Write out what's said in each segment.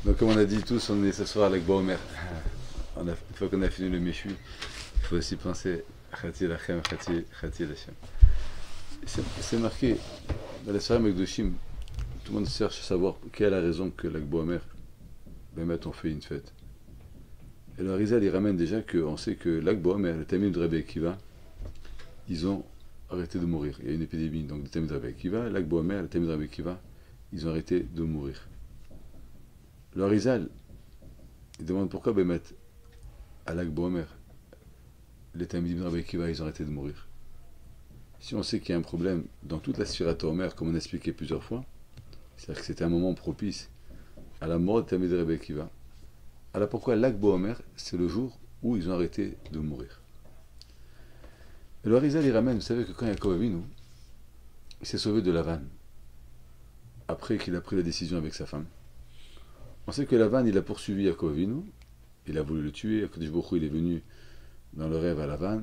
Donc comme on a dit tous, on est ce soir avec Bomer. Une fois qu'on a fini le Meshu, il faut aussi penser Khati Lachem, Khati Lachem. C'est marqué dans les Saram Ekdoshim, tout le monde cherche à savoir quelle est la raison que l'Akbo Omer, on fait une fête. Et le Harizal il ramène déjà qu'on sait que l'Akbo Omer, le Tamim de Rabbi Akiva, ils ont arrêté de mourir. Il y a une épidémie donc de Tamim de Rabbi Akiva, l'Akbo Omer, le Tamim de Rabbi Akiva, ils ont arrêté de mourir. Le Harizal, il demande pourquoi Bémet, à l'Akbo Omer, les Tamim de Rabbi Akiva, ils ont arrêté de mourir. Si on sait qu'il y a un problème dans toute la Sfirat Omer, comme on a expliqué plusieurs fois, c'est-à-dire que c'était un moment propice à la mort de Tamid de Rabbi Akiva. Alors pourquoi l'Akbo Omer, c'est le jour où ils ont arrêté de mourir. Et le Harizal, il ramène, vous savez que quand Yaakov Avinu, il s'est sauvé de Lavan, après qu'il a pris la décision avec sa femme, on sait que Lavan, il a poursuivi Yaakov Avinu, il a voulu le tuer, Akadosh Baruch Hu, il est venu dans le rêve à Lavan,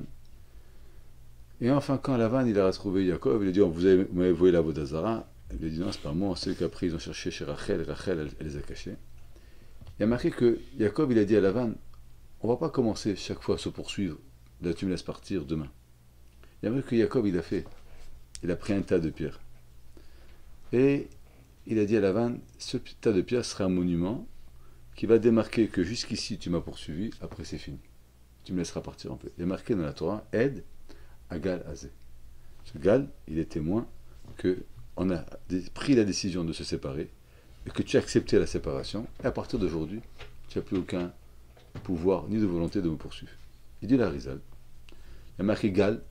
et enfin quand Lavan, il a retrouvé Yaakov, il a dit, vous m'avez volé la Vodazara, il a dit non, c'est pas moi, on sait qu'après ils ont cherché chez Rachel, et Rachel, elle les a cachés. Il y a marqué que Yaakov, il a dit à Lavan, on va pas commencer chaque fois à se poursuivre, là tu me laisses partir demain. Il y a marqué que Yaakov, il a pris un tas de pierres. Et il a dit à Lavan, ce tas de pierres sera un monument qui va démarquer que jusqu'ici tu m'as poursuivi, après c'est fini. Tu me laisseras partir en paix. Il est marqué dans la Torah, Aide à Gal Azé. Ce Gal, il est témoin que on a pris la décision de se séparer et que tu as accepté la séparation, et à partir d'aujourd'hui, tu n'as plus aucun pouvoir ni de volonté de me poursuivre. Il dit la Harizal. Il y a marqué Gal.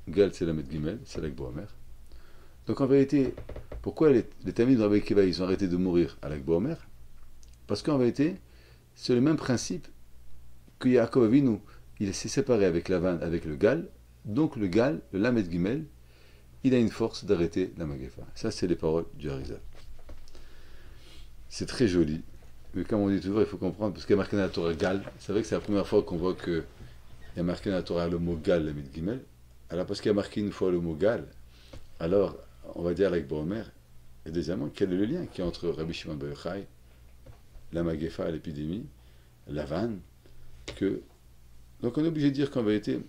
Gal, c'est la Met Gimel, c'est l'Akbo Omer. Donc en vérité, pourquoi les Tamid de Rabbi Akiva, ils ont arrêté de mourir à l'Akbo Omer? Parce qu'en vérité, c'est le même principe que Yaakov Avinu, il s'est séparé avec Lavan, avec le Gal. Donc le Gal, le Lamet Gimel, il a une force d'arrêter la Magefa. Ça, c'est les paroles du Harizal. C'est très joli, mais comme on dit toujours, il faut comprendre, parce qu'il y a marqué dans la Torah Gal. C'est vrai que c'est la première fois qu'on voit qu'il y a marqué dans la Torah le mot Gal, Lamet Gimel. Alors, parce qu'il y a marqué une fois le mot Gal, alors, on va dire l'Akbo Omer. Et deuxièmement, quel est le lien qui est entre Rabbi Shimon Bar Yochai, la Magefa, l'épidémie, Lavan, que... Donc, on est obligé de dire qu'en vérité,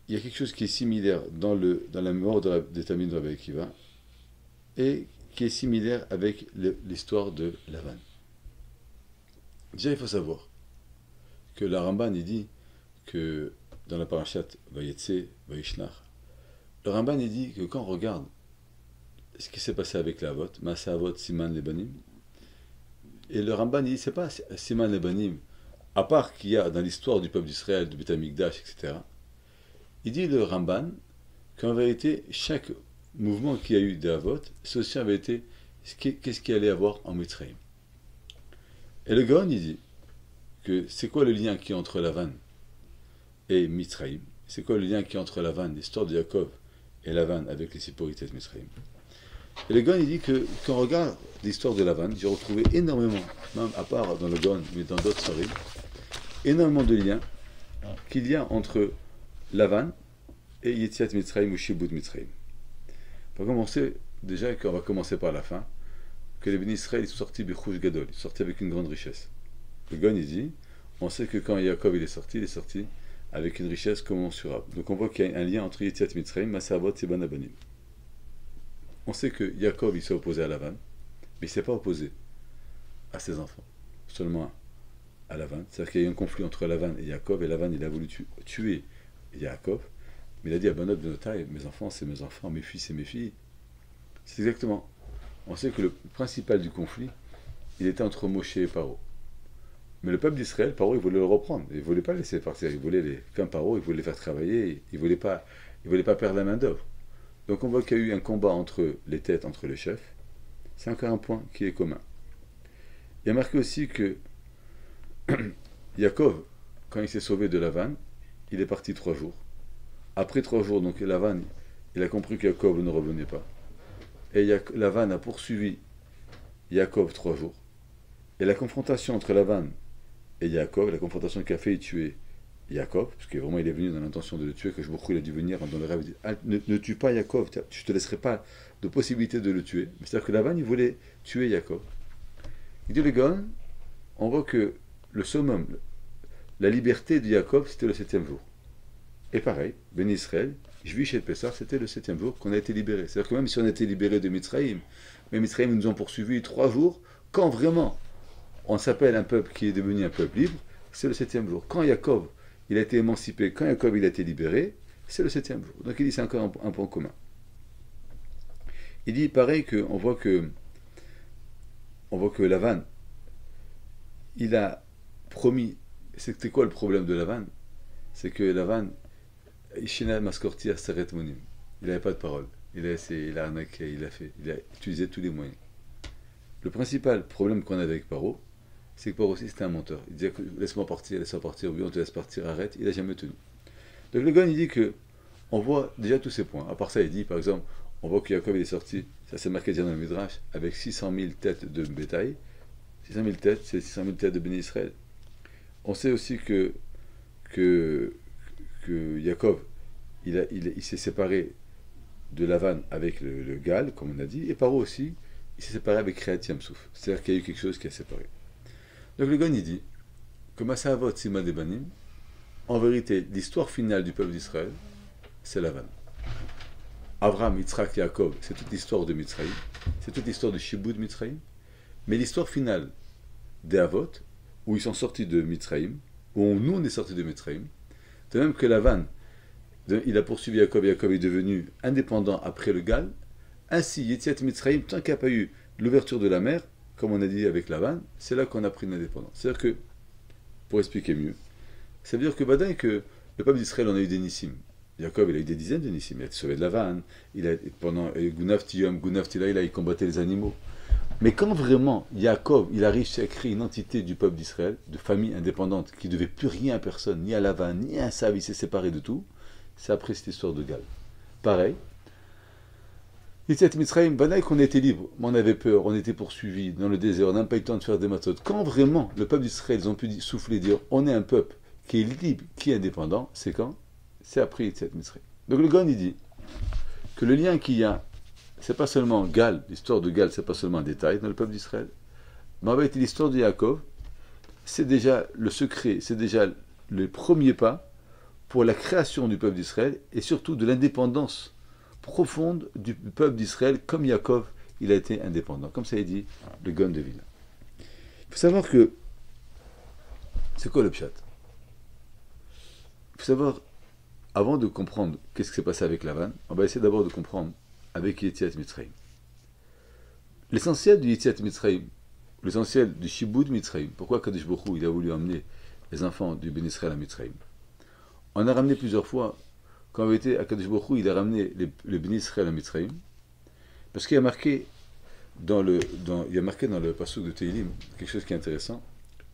il y a quelque chose qui est similaire dans la mort de Tamid de Rabbi Akiva et qui est similaire avec l'histoire de Lavan. Déjà, il faut savoir que la Ramban, il dit que dans la parashat Vayetse, Vayishnach, le Ramban, il dit que quand on regarde ce qui s'est passé avec la Avot, Masa Avot, Siman Lebanim, et le Ramban, il dit c'est pas Siman Lebanim, à part qu'il y a dans l'histoire du peuple d'Israël, du Beth Amikdash, etc., il dit le Ramban qu'en vérité, chaque mouvement qu'il y a eu des Avot, c'est aussi en vérité qu'est-ce qu'il allait avoir en Mitzrayim. Et le Gaon, il dit que c'est quoi le lien qui est entre Lavan et Mitzrayim? C'est quoi le lien qui est entre Lavan, l'histoire de Yaakov, et Lavan avec les Siporités de Mitzrayim? Et le Gaon, il dit que quand on regarde l'histoire de Lavan, j'ai retrouvé énormément, même à part dans le Gaon, mais dans d'autres stories, énormément de liens qu'il y a entre Lavan et Yetziat Mitzrayim ou Shibud Mitzrayim. Pour commencer, déjà qu'on va commencer par la fin, que les bénis Israël sont sortis Bichouj Gadol, ils sont sortis avec une grande richesse. Le Gaon, il dit, on sait que quand Yaakov il est sorti avec une richesse commensurable. Donc on voit qu'il y a un lien entre Yetziat Mitzrayim, Masavot et Banabanim. On sait que Yaakov il s'est opposé à Lavan, mais il ne s'est pas opposé à ses enfants, seulement à Lavan. C'est-à-dire qu'il y a eu un conflit entre Lavan et Yaakov, et Lavan il a voulu tuer Yaakov, mais il a dit à Banot Benotai, mes enfants c'est mes enfants, mes filles c'est mes filles. C'est exactement. On sait que le principal du conflit, il était entre Moshe et Paro. Mais le peuple d'Israël, Paro, il voulait le reprendre. Il ne voulait pas laisser partir. Comme Paro, il voulait les faire travailler. Il ne voulait pas perdre la main d'œuvre. Donc on voit qu'il y a eu un combat entre les têtes, entre les chefs. C'est encore un point qui est commun. Il y a marqué aussi que Yaakov, quand il s'est sauvé de Lavan, il est parti 3 jours. Après 3 jours, donc Lavan, il a compris que Yaakov ne revenait pas. Et Lavan a poursuivi Yaakov 3 jours. Et la confrontation entre Lavan et Yaakov, la confrontation qui a fait tuer Yaakov, parce que vraiment il est venu dans l'intention de le tuer, que je il a dû venir dans le rêve et dire ne tue pas Yaakov, je ne te laisserai pas de possibilité de le tuer. Mais c'est-à-dire que Lavan il voulait tuer Yaakov. Il dit le Gaon, on voit que le summum, la liberté de Jacob, c'était le septième jour. Et pareil, Ben Israël, Juif et Pessah, c'était le septième jour qu'on a été libéré. C'est-à-dire que même si on a été libéré de Mitzrayim, mais Mitzrayim nous ont poursuivis 3 jours, quand vraiment on s'appelle un peuple qui est devenu un peuple libre, c'est le septième jour. Quand Jacob il a été émancipé, quand Jacob il a été libéré, c'est le septième jour. Donc il dit c'est encore un point commun. Il dit pareil qu'on voit que Lavan, il a promis. C'était quoi le problème de Lavan? C'est que Lavan, Ishina Maskortir Seret Monim. Il n'avait pas de parole. Il a essayé, il a arnaqué, il a utilisé tous les moyens. Le principal problème qu'on avait avec Paro, c'est que Paro aussi c'était un menteur. Il disait laisse-moi partir, oui, on te laisse partir, arrête. Il n'a jamais tenu. Donc le Gaon il dit que on voit déjà tous ces points. À part ça, il dit par exemple, on voit que Jacob il est sorti, ça s'est marqué déjà dans le Midrash, avec 600 000 têtes de bétail. 600 000 têtes, c'est 600 000 têtes de Béni Israël. On sait aussi que Jacob, il s'est séparé de Lavan avec le Gal, comme on a dit, et Paro aussi, il s'est séparé avec Créat Yamsouf. C'est-à-dire qu'il y a eu quelque chose qui a séparé. Donc le Gaon il dit que Masahavot Sima Debanim, en vérité, l'histoire finale du peuple d'Israël, c'est Lavan. Abraham, Yitzhak, Yaakov, c'est toute l'histoire de Mitzrayim, c'est toute l'histoire de Shibud Mitzrayim, mais l'histoire finale des Avot, où ils sont sortis de Mitzrayim, où nous on est sortis de Mitzrayim, de même que Lavan, il a poursuivi Jacob, Jacob est devenu indépendant après le Gal, ainsi Yetziat Mitzrayim, tant qu'il n'y a pas eu l'ouverture de la mer, comme on a dit avec Lavan, c'est là qu'on a pris l'indépendance. C'est-à-dire que, pour expliquer mieux, ça veut dire que Badaï, que le peuple d'Israël en a eu des nissim. Jacob, il a eu des dizaines de nissim. Il a été sauvé de Lavan, pendant Gunav Tiyom, Gunav Tila, il combattait les animaux. Mais quand vraiment Jacob, il a réussi à créer une entité du peuple d'Israël, de famille indépendante, qui ne devait plus rien à personne, ni à Lavan, ni à Sav, il s'est séparé de tout, c'est après cette histoire de Gal. Pareil, Yitzhak Mitzrayim, Banaï qu'on était libre, mais on avait peur, on était poursuivis dans le désert, on n'a pas eu le temps de faire des matzot. Quand vraiment le peuple d'Israël, ils ont pu souffler, dire on est un peuple qui est libre, qui est indépendant, c'est quand? C'est après Yitzhak Mitzrayim. Donc le Gaon il dit que le lien qu'il y a, c'est pas seulement Gal, l'histoire de Gal, c'est pas seulement un détail dans le peuple d'Israël, mais en fait l'histoire de Yaakov, c'est déjà le secret, c'est déjà le premier pas pour la création du peuple d'Israël et surtout de l'indépendance profonde du peuple d'Israël, comme Yaakov, il a été indépendant. Comme ça est dit le Gaon de Vilna. Il faut savoir que, c'est quoi le pshat? Il faut savoir, avant de comprendre qu'est-ce qui s'est passé avec Lavan, on va essayer d'abord de comprendre avec Yetziat Mitzrayim. L'essentiel du Yetziat Mitzrayim, l'essentiel du Shibud Mitzrayim, pourquoi Kadosh Baruch Hu, il a voulu emmener les enfants du Ben Israël à Mitzrayim? On a ramené plusieurs fois, quand on était à Kadosh Baruch Hu, il a ramené le Ben Israël à Mitzrayim, parce qu'il y a marqué dans le pasuk de Tehillim, quelque chose qui est intéressant,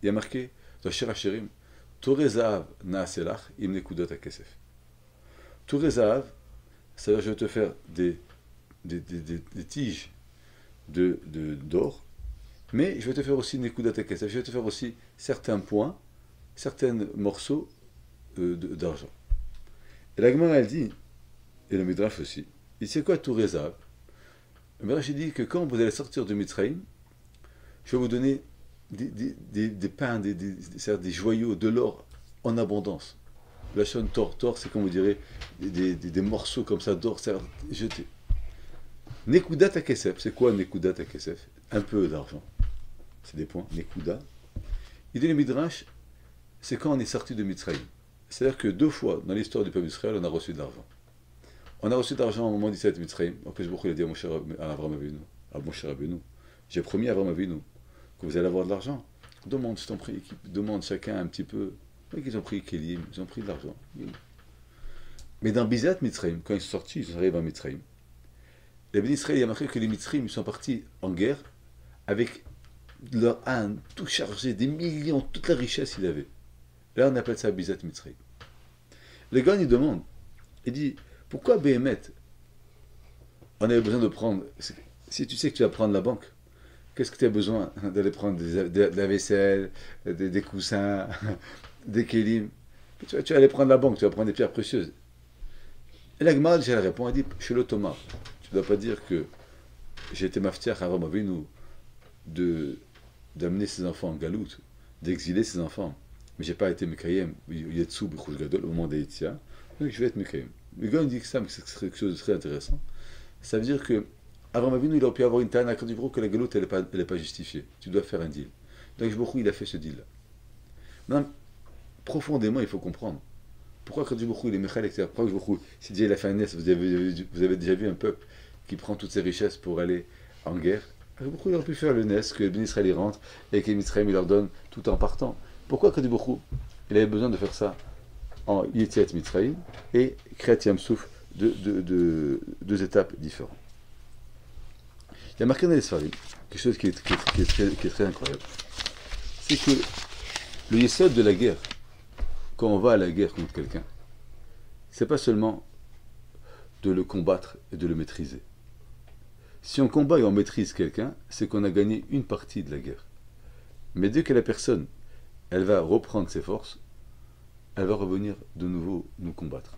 il y a marqué dans Shir HaShirim, Toreh Zahav Na'aselach im Nekudot HaKesef. Toreh Zahav, ça veut dire je vais te faire des tiges d'or, mais je vais te faire aussi Nekudot HaKesef, je vais te faire aussi certains points, certains morceaux d'argent. Et la Gemara elle dit, et le Midrash aussi, il sait quoi Toreh Zahav? Le Midrash dit que quand vous allez sortir de Mitzrayim, je vais vous donner des pains, des joyaux, de l'or en abondance. La chaîne tor, c'est comme vous direz, des morceaux comme ça d'or jetés. Nekudat HaKesef, c'est quoi Nekudat HaKesef? Un peu d'argent. C'est des points, Nekuda. Il dit le Midrash, c'est quand on est sorti de Mitzrayim. C'est-à-dire que 2 fois dans l'histoire du peuple d'Israël, on a reçu de l'argent. On a reçu de l'argent au moment 17 Mitzrayim. Donc, il a dit à Abraham Avinu, à mon cher Avinu, j'ai promis à Abraham Avinu que vous allez avoir de l'argent. Demande, je t'en prie, demande chacun un petit peu. Oui, ils ont pris Kélim, ils ont pris de l'argent. Mais dans Bizat Mitzrayim, quand ils sont sortis, ils arrivent à Mitzrayim. Les Ben Israël, il y a marqué que les Mitzrayim, ils sont partis en guerre avec leur âne tout chargé, des millions, toute la richesse qu'ils avaient. Là, on appelle ça Bizat Mitzrayim. Le gars, il demande, il dit, pourquoi Béhémet, on avait besoin de prendre, si tu sais que tu vas prendre la banque, qu'est-ce que tu as besoin d'aller prendre de la vaisselle, des coussins, des kélim? Tu vas aller prendre la banque, tu vas prendre des pierres précieuses. Et la Gemara, elle répond, elle dit, chez le Thomas, tu ne dois pas dire que j'ai été maftiach avant ma vie, de d'amener ses enfants en galoute, d'exiler ses enfants. Mais j'ai pas été Mekayem, Yetsu, B'chouj Gadol, au moment des Yitzia, donc je vais être Mekayem. Le gars dit que ça, mais c'est quelque chose de très intéressant. Ça veut dire que, avant ma vie, il aurait pu avoir une tana quand du gros que la galoute, elle n'est pas justifiée. Tu dois faire un deal. Donc, beaucoup, il a fait ce deal-là. Maintenant, profondément, il faut comprendre. Pourquoi quand il est Mechal, etc. Pourquoi Kadosh si Dieu il a fait un nest, vous avez déjà vu un peuple qui prend toutes ses richesses pour aller en guerre. Pourquoi il aurait pu faire le nest, que le Ben Israël y rentre et que Mitzrayim il leur donne tout en partant. Pourquoi Kadosh il avait besoin de faire ça en Yetziat Mitzrayim et Kriyat Yam-Souf, deux étapes différentes. Il y a marqué dans les Sfarim quelque chose qui est très incroyable. C'est que le yesod de la guerre, quand on va à la guerre contre quelqu'un, c'est pas seulement de le combattre et de le maîtriser. Si on combat et on maîtrise quelqu'un, c'est qu'on a gagné une partie de la guerre. Mais dès que la personne, elle va reprendre ses forces, elle va revenir de nouveau nous combattre.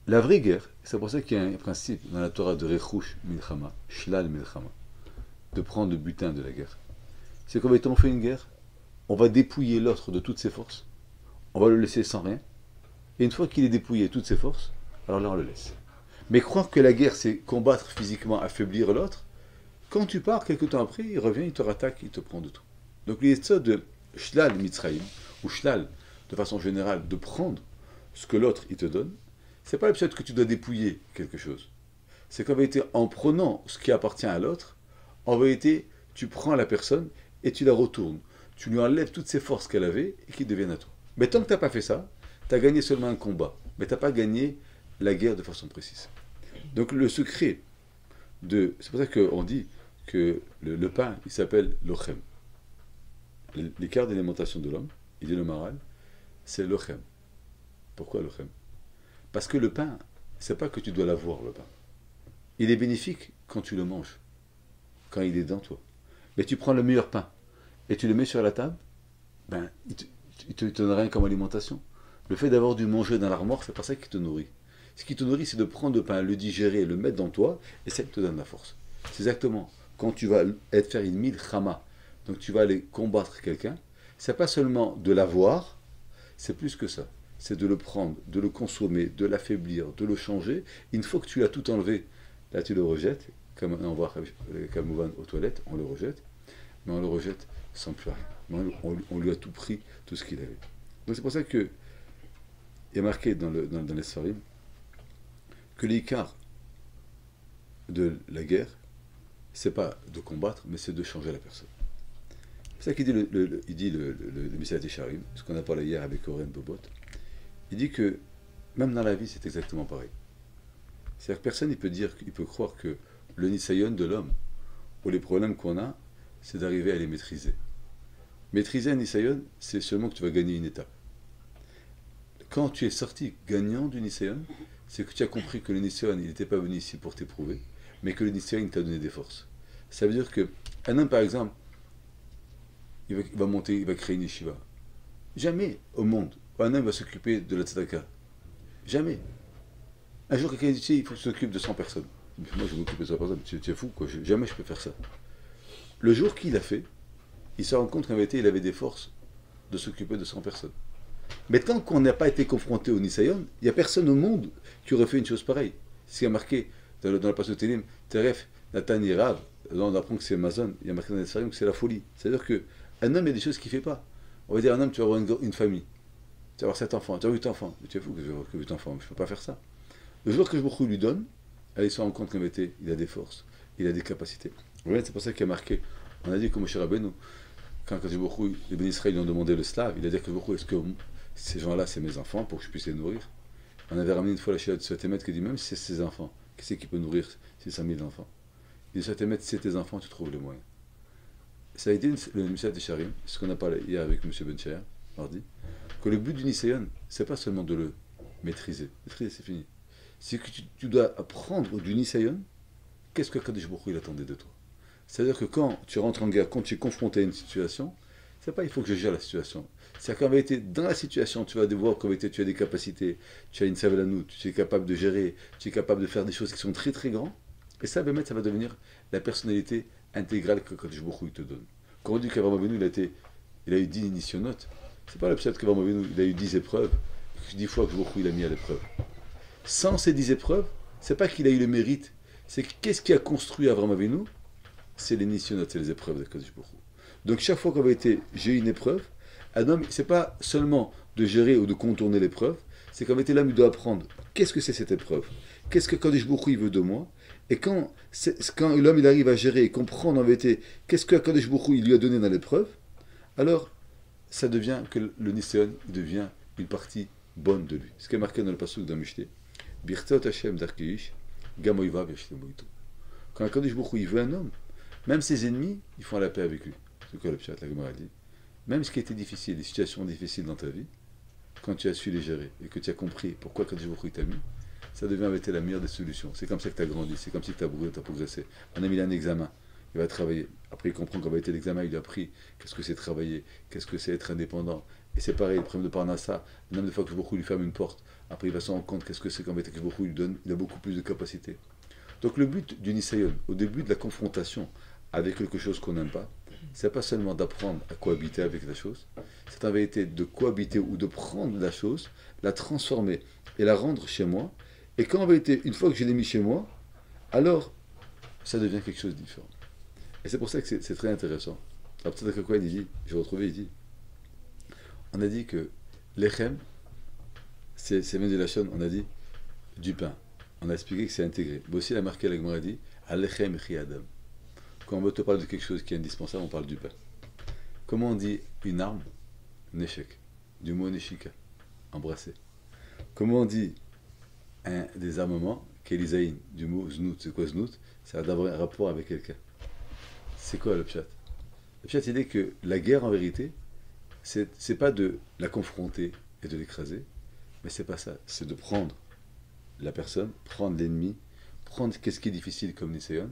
La vraie guerre, c'est pour ça qu'il y a un principe dans la Torah de Rechush Milchama, Shlal Milchama, de prendre le butin de la guerre. C'est qu'en on fait une guerre, on va dépouiller l'autre de toutes ses forces, on va le laisser sans rien, et une fois qu'il est dépouillé de toutes ses forces, alors là on le laisse. Mais croire que la guerre c'est combattre physiquement, affaiblir l'autre, quand tu pars, quelque temps après, il revient, il te rattaque, il te prend de tout. Donc il y a ça de Shlal Mitzrayim, ou Shlal, de façon générale, de prendre ce que l'autre il te donne, c'est pas le fait que tu dois dépouiller quelque chose. C'est qu'en vérité, en prenant ce qui appartient à l'autre, en vérité, tu prends la personne et tu la retournes. Tu lui enlèves toutes ses forces qu'elle avait et qui deviennent à toi. Mais tant que tu n'as pas fait ça, tu as gagné seulement un combat. Mais tu n'as pas gagné la guerre de façon précise. Donc le secret de... C'est pour ça qu'on dit que le pain, il s'appelle l'ochem. L'écart d'alimentation de l'homme, il dit le maral, c'est l'ochem. Pourquoi l'ochem? Parce que le pain, c'est pas que tu dois l'avoir, le pain. Il est bénéfique quand tu le manges, quand il est dans toi. Mais tu prends le meilleur pain et tu le mets sur la table, ben, il te donne rien comme alimentation. Le fait d'avoir dû manger dans l'armoire, c'est pas ça qui te nourrit. Ce qui te nourrit, c'est de prendre le pain, le digérer, le mettre dans toi, et ça te donne la force. C'est exactement quand tu vas faire une milchama, donc tu vas aller combattre quelqu'un, c'est pas seulement de l'avoir, c'est plus que ça. C'est de le prendre, de le consommer, de l'affaiblir, de le changer. Une fois que tu as tout enlevé, là tu le rejettes, comme on voit Kamouvan aux toilettes, on le rejette, mais on le rejette sans plus rien. On lui a tout pris, tout ce qu'il avait. Donc c'est pour ça que il y a marqué dans les Sfarim que l'écart de la guerre, c'est pas de combattre, mais c'est de changer la personne. C'est ça qu'il dit le Messiah Tisharim, ce qu'on a parlé hier avec Oren Bobot. Il dit que même dans la vie, c'est exactement pareil. C'est-à-dire que personne il peut croire que le nisayon de l'homme, ou les problèmes qu'on a, c'est d'arriver à les maîtriser. Maîtriser un nisayon, c'est seulement que tu vas gagner une étape. Quand tu es sorti gagnant du nisayon, c'est que tu as compris que le nisayon, il n'était pas venu ici pour t'éprouver, mais que le nisayon t'a donné des forces. Ça veut dire que un homme, par exemple, il va monter, il va créer une yeshiva. Jamais au monde, un homme va s'occuper de la tzedaka. Jamais. Un jour, quelqu'un dit, il faut que tu t'occupes de 100 personnes. Moi, je m'occupe de 100 personnes. Tu es fou, quoi. Jamais je peux faire ça. Le jour qu'il a fait, il se rend compte qu'en vérité, il avait des forces de s'occuper de 100 personnes. Mais tant qu'on n'a pas été confronté au Nisayon, il n'y a personne au monde qui aurait fait une chose pareille. Ce qui a marqué dans la passage de Télim, Teref, Nathan Irav, là on apprend que c'est Amazon, il y a marqué dans les Sfarim que c'est la folie. C'est-à-dire qu'un homme, il y a des choses qu'il ne fait pas. On va dire, un homme, tu vas avoir une famille. Tu vas avoir 7 enfants, tu vas avoir 8 enfants. Mais tu es fou que je vais avoir 8 enfants, je ne peux pas faire ça. Le jour que je lui donne, il se rend compte qu'en vérité, il a des forces, il a des capacités. C'est pour ça qu'il y a marqué, on a dit que Moshe Rabbeinu, quand les Ben Israël lui ont demandé le slave, il a dit que est-ce que ces gens-là, c'est mes enfants pour que je puisse les nourrir? On avait ramené une fois la chère de Sotémet qui dit, même si c'est ses enfants, qui c'est qui peut nourrir 600 000 enfants? Il dit, Sotémet, si c'est tes enfants, tu trouves les moyens. Ça a été le Messiah Tisharim, ce qu'on a parlé hier avec M. Bencher, mardi, que le but du Nisayon, c'est pas seulement de le maîtriser. Maîtriser, c'est fini. C'est que tu dois apprendre du Nisayon, qu'est-ce que Kadosh Baruch Hu il attendait de toi. C'est-à-dire que quand tu rentres en guerre, quand tu es confronté à une situation, c'est pas il faut que je gère la situation. C'est-à-dire qu'en vérité, dans la situation, tu vas devoir qu'en vérité, tu as des capacités, tu as une savlanout, tu es capable de gérer, tu es capable de faire des choses qui sont très très grandes. Et ça, ça va devenir la personnalité intégrale que Kadosh Baruch Hu te donne. Quand on dit qu'Avraham Avinu, il a eu 10 nisyonotes, c'est pas le pshat qu'Avraham Avinu, il a eu 10 épreuves, 10 fois que Baruch Hu, il a mis à l'épreuve. Sans ces 10 épreuves, c'est pas qu'il a eu le mérite, c'est qu'est-ce qui a construit Avraham Avinu? C'est les nisyonotes, c'est les épreuves de Kadosh Baruch Hu. Donc chaque fois qu'on va été, j'ai une épreuve, un homme, c'est pas seulement de gérer ou de contourner l'épreuve, c'est qu'en vérité l'homme il doit apprendre qu'est-ce que c'est cette épreuve, qu'est-ce que Kadosh Baruch Hu il veut de moi, et quand l'homme il arrive à gérer et comprendre en vérité qu'est-ce que Kadosh Baruch Hu il lui a donné dans l'épreuve, alors ça devient que le Nisayon devient une partie bonne de lui. Ce qui est marqué dans le pasuk de Mishlé, Birtot Hashem Darkeish, Gamoivav Yashlemoito. Quand Kadosh Baruch Hu il veut un homme, même ses ennemis, ils font la paix avec lui. C'est quoi le pshat, la Gemara dit. Même ce qui était difficile, les situations difficiles dans ta vie, quand tu as su les gérer et que tu as compris pourquoi Kadosh Baruch Hu t'a mis, ça devient la meilleure des solutions. C'est comme ça que tu as grandi, c'est comme ça que tu as brûlé, tu as progressé. Un ami il a un examen, il va travailler. Après il comprend qu'en vérité l'examen, il a appris qu'est-ce que c'est travailler, qu'est-ce que c'est être indépendant. Et c'est pareil, le problème de Parnassa, le nombre de fois que Baruch Hu lui ferme une porte, après il va se rendre compte qu'est-ce que c'est qu'en vérité que Baruch Hu lui donne, il a beaucoup plus de capacité. Donc le but du Nisayon, au début de la confrontation avec quelque chose qu'on n'aime pas, c'est pas seulement d'apprendre à cohabiter avec la chose, c'est en vérité de cohabiter ou de prendre la chose, la transformer et la rendre chez moi. Et quand en vérité, une fois que je l'ai mis chez moi, alors ça devient quelque chose de différent. Et c'est pour ça que c'est très intéressant. Alors peut-être que il dit, je vais retrouver, il dit, on a dit que l'echem, c'est même de la chaîne, on a dit du pain. On a expliqué que c'est intégré. Mais aussi la marqué, la Gemara dit, Alechem chi adam. Quand on te parle de quelque chose qui est indispensable, on parle du pain. Comment on dit une arme? Neshek. Du mot neshika. Embrasser. Comment on dit des armements? Kelizaïn. Du mot znout. C'est quoi znout? C'est d'avoir un rapport avec quelqu'un. C'est quoi le pshat? Le pshat, il dit que la guerre, en vérité, c'est pas de la confronter et de l'écraser, mais c'est pas ça. C'est de prendre la personne, prendre l'ennemi, prendre qu'est-ce qui est difficile comme Nisayon,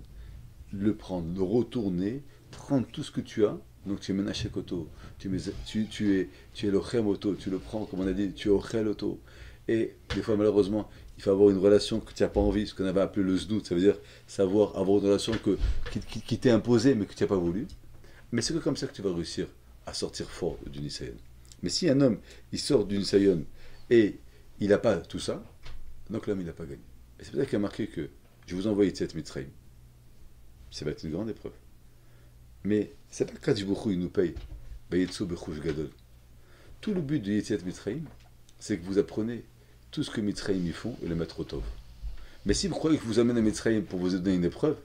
le prendre, le retourner, prendre tout ce que tu as. Donc tu es Menachek Oto, tu es Lochem Oto, tu le prends, comme on a dit, tu es Ochel Oto. Et des fois, malheureusement, il faut avoir une relation que tu n'as pas envie, ce qu'on avait appelé le znout, ça veut dire savoir avoir une relation qui t'est imposée, mais que tu n'as pas voulu. Mais c'est que comme ça que tu vas réussir à sortir fort du Nisayon. Mais si un homme, il sort du Nisayon et il n'a pas tout ça, donc l'homme, il n'a pas gagné. Et c'est pour ça qu'il y a marqué que je vous envoie Yetziat Mitzrayim. Ça va être une grande épreuve. Mais c'est pas que Kadosh Baruch Hu il nous paye. Bayetzo Bechouj Gadol. Tout le but de Yetziat Mitzrayim, c'est que vous apprenez tout ce que Mitzrayim y font et le mettre au tov. Mais si vous croyez que je vous amène à Mitzrayim pour vous donner une épreuve,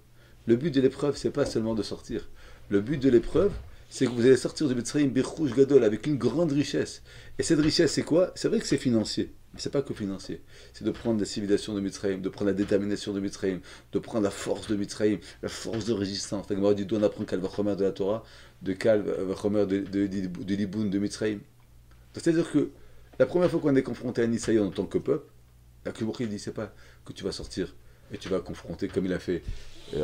le but de l'épreuve, c'est pas seulement de sortir. Le but de l'épreuve, c'est que vous allez sortir de Mitzrayim Bechouj Gadol avec une grande richesse. Et cette richesse, c'est quoi? C'est vrai que c'est financier. Mais c'est pas que financier. C'est de prendre la civilisation de Mitzrayim, de prendre la détermination de Mitzrayim, de prendre la force de Mitzrayim, la force de résistance. La Gemara dit d'où on apprend Kal Vachomer de la Torah, de Kal Vachomer de Liboun de Mitzrayim. C'est-à-dire que la première fois qu'on est confronté à Nisayon en tant que peuple, la Kibouchi dit c'est pas que tu vas sortir et tu vas confronter comme il a fait.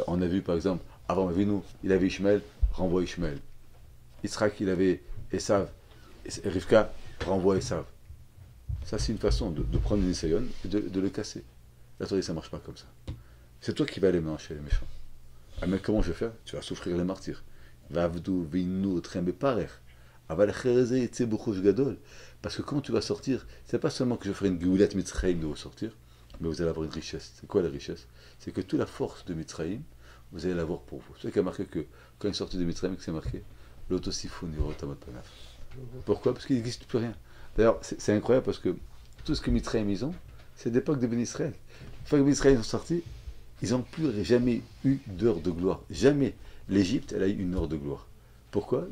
On a vu par exemple, avant Avinu, il avait Ishmael, renvoie Ishmael. Yitzhak, il avait Esav, Rivka, renvoie Esav. Ça, c'est une façon de prendre une Nisayon et de le casser. La Torah, ça ne marche pas comme ça. C'est toi qui vas aller mélanger les méchants. Ah, mais comment je vais faire? Tu vas souffrir les martyrs. Parce que quand tu vas sortir, c'est pas seulement que je ferai une Geulat Mitzrayim de vous sortir, mais vous allez avoir une richesse. C'est quoi la richesse? C'est que toute la force de Mitzrayim, vous allez l'avoir pour vous. C'est ça qui a marqué que quand il est sorti de Mitzrayim, que c'est marqué l'Autosifoun Yirotamot Panaf. Pourquoi? Parce qu'il n'existe plus rien. D'ailleurs, c'est incroyable parce que tout ce que Mitzrayim ils ont, c'est d'époque de Ben Israël. Une fois que Ben Israël sont sortis, ils n'ont plus jamais eu d'heure de gloire. Jamais l'Égypte, elle a eu une heure de gloire. Pourquoi?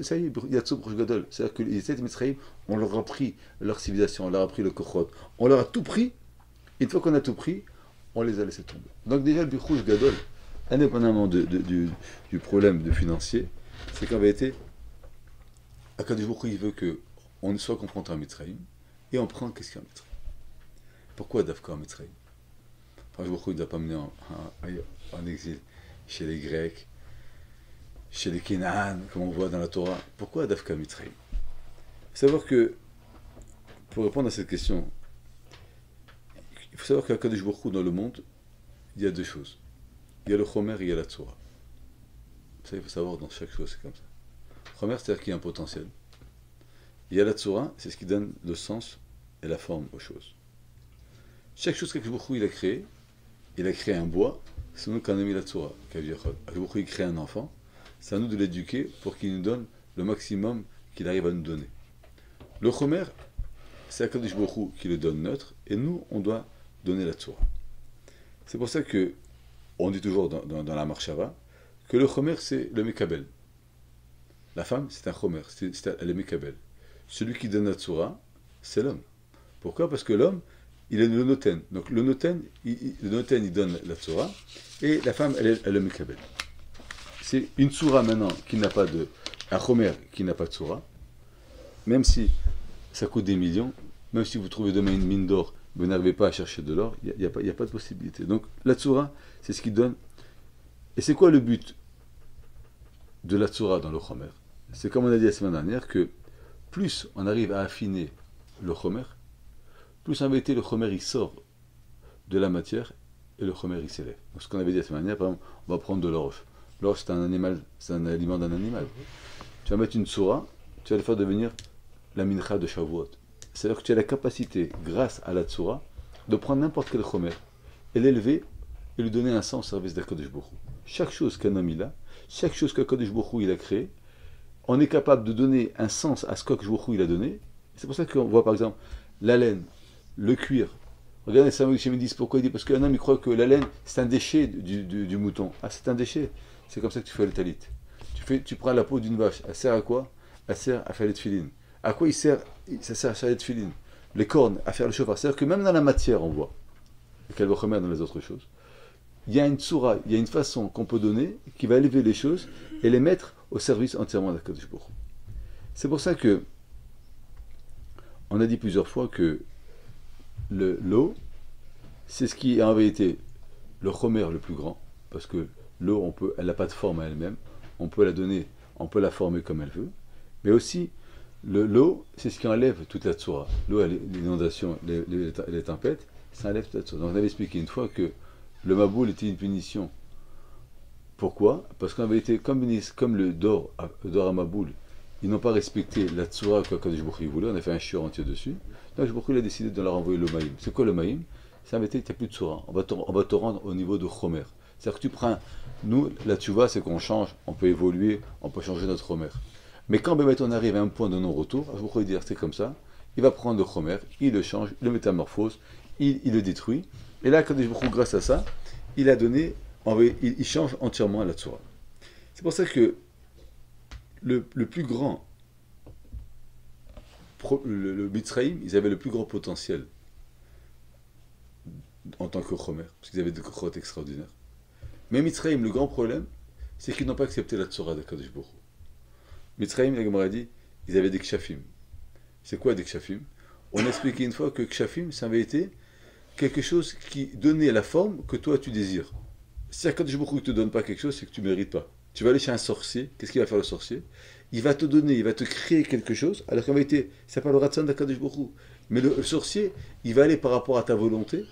Ça y est, Yatsou Bruch Gadol. C'est-à-dire que les 7 Mitzrayim, on leur a pris leur civilisation, on leur a pris le Kochot, on leur a tout pris. Une fois qu'on a tout pris, on les a laissés tomber. Donc déjà, le Bichouj Gadol, indépendamment du problème de financier, c'est qu'en vérité, Akadosh Baruch Hu, il veut qu'on soit confronté à Mitzrayim, et on prend qu'est-ce qu'il y a en Mitzrayim. Pourquoi Dafka en Mitzrayim? Akadosh Baruch Hu ne doit pas mener en exil chez les Grecs, chez les Kénaan, comme on voit dans la Torah. Pourquoi Dafka Mitzrayim? Il faut savoir que, pour répondre à cette question, il faut savoir qu'à Akadosh Baruch Hu, dans le monde, il y a deux choses. Il y a le Chomer et il y a la Tzora. Ça, il faut savoir dans chaque chose, c'est comme ça. Chomer, c'est-à-dire qu'il y a un potentiel. Il y a la Tzura, c'est ce qui donne le sens et la forme aux choses. Chaque chose qu'Akadosh Baruch Hu, il a créé un bois, c'est nous qu'on a mis la Tzura. Akadosh Baruch Hu, il crée un enfant, c'est à nous de l'éduquer pour qu'il nous donne le maximum qu'il arrive à nous donner. Le Chomer, c'est Akadosh Baruch Hu qui le donne neutre, et nous, on doit donner la Tzura. C'est pour ça que on dit toujours dans la Marshava que le Chomer, c'est le Mekabel. La femme, c'est un Chomer, elle est Mekabel. Celui qui donne la Tzura, c'est l'homme. Pourquoi? Parce que l'homme, il est le Noten. Donc le Noten, il donne la Tzura, et la femme, elle est le Mekabel. C'est une Tzura maintenant qui n'a pas de... Un Chomer qui n'a pas de Tzura, même si ça coûte des millions, même si vous trouvez demain une mine d'or, vous n'arrivez pas à chercher de l'or, il n'y a pas de possibilité. Donc la Tzura, c'est ce qui donne... Et c'est quoi le but de la Tzura dans le Chomer? C'est comme on a dit la semaine dernière, que plus on arrive à affiner le Chomer, plus en vérité le Chomer il sort de la matière et le Chomer il s'élève. Donc ce qu'on avait dit la semaine dernière, par exemple, on va prendre de l'orge. L'orge c'est un animal, c'est un aliment d'un animal. Tu vas mettre une Tzura, tu vas le faire devenir la mincha de Shavuot. C'est-à-dire que tu as la capacité, grâce à la Tzura, de prendre n'importe quel Chomer et l'élever et lui donner un sens au service d'Akadosh Baruch Hu. Chaque chose qu'un homme il a, chaque chose qu'Akadosh Baruch Hu il a créé, on est capable de donner un sens à ce qu'Akadosh Baruch Hu il a donné. C'est pour ça qu'on voit par exemple la laine, le cuir. Regardez Samuel Chem disent pourquoi il dit parce qu'un homme il croit que la laine c'est un déchet du mouton. Ah c'est un déchet. C'est comme ça que tu fais le talit. Tu prends la peau d'une vache. Elle sert à quoi? Elle sert à faire les tefilines. À quoi il sert? Ça sert à faire les tefilines. Les cornes à faire le chauffard. C'est-à-dire que même dans la matière on voit. Et qu'elle va remettre dans les autres choses. Il y a une tsura, il y a une façon qu'on peut donner qui va élever les choses et les mettre au service entièrement d'Akadosh Baruch Hu. C'est pour ça que on a dit plusieurs fois que l'eau, c'est ce qui est en vérité le chomer le plus grand, parce que l'eau, elle n'a pas de forme à elle-même, on peut la donner, on peut la former comme elle veut, mais aussi l'eau, c'est ce qui enlève toute la tsura. L'eau, l'inondation, les tempêtes, ça enlève toute la tsura. Donc on avait expliqué une fois que le maboul était une punition. Pourquoi? Parce qu'en vérité, comme le Dor à Maboul, ils n'ont pas respecté la tsura que Kadosh Baruch Hu voulait, on a fait un shiur entier dessus. Donc Baruch Hu a décidé de leur envoyer le maïm. C'est quoi le maïm? C'est en vérité, tu n'as plus de tsura. On va te rendre au niveau de chomer. C'est-à-dire que tu prends, nous, la tchouva, c'est qu'on change, on peut évoluer, on peut changer notre chomer. Mais quand on arrive à un point de non-retour, Baruch Hu dit c'est comme ça, il va prendre le chomer, il le change, il le métamorphose, il le détruit. Et là, Kadosh Baruch Hu, grâce à ça, il a donné, il change entièrement la tsura. C'est pour ça que le plus grand, le Mitzrayim, ils avaient le plus grand potentiel en tant que chomer, parce qu'ils avaient des crottes extraordinaires. Mais Mitzrayim, le grand problème, c'est qu'ils n'ont pas accepté la tsura d'Akadosh Baruch Hu. Mitzrayim, la Gemara dit, ils avaient des kshafim. C'est quoi des kshafim? On a expliqué une fois que kshafim, c'est en vérité quelque chose qui donnait la forme que toi tu désires. Si Akadosh Baruch Hu ne te donne pas quelque chose, c'est que tu ne mérites pas. Tu vas aller chez un sorcier, qu'est-ce qu'il va faire le sorcier? Il va te donner, il va te créer quelque chose, alors qu'en vérité, c'est pas le ratson d'Akadosh Baruch Hu. Mais le sorcier, il va aller par rapport à ta volonté,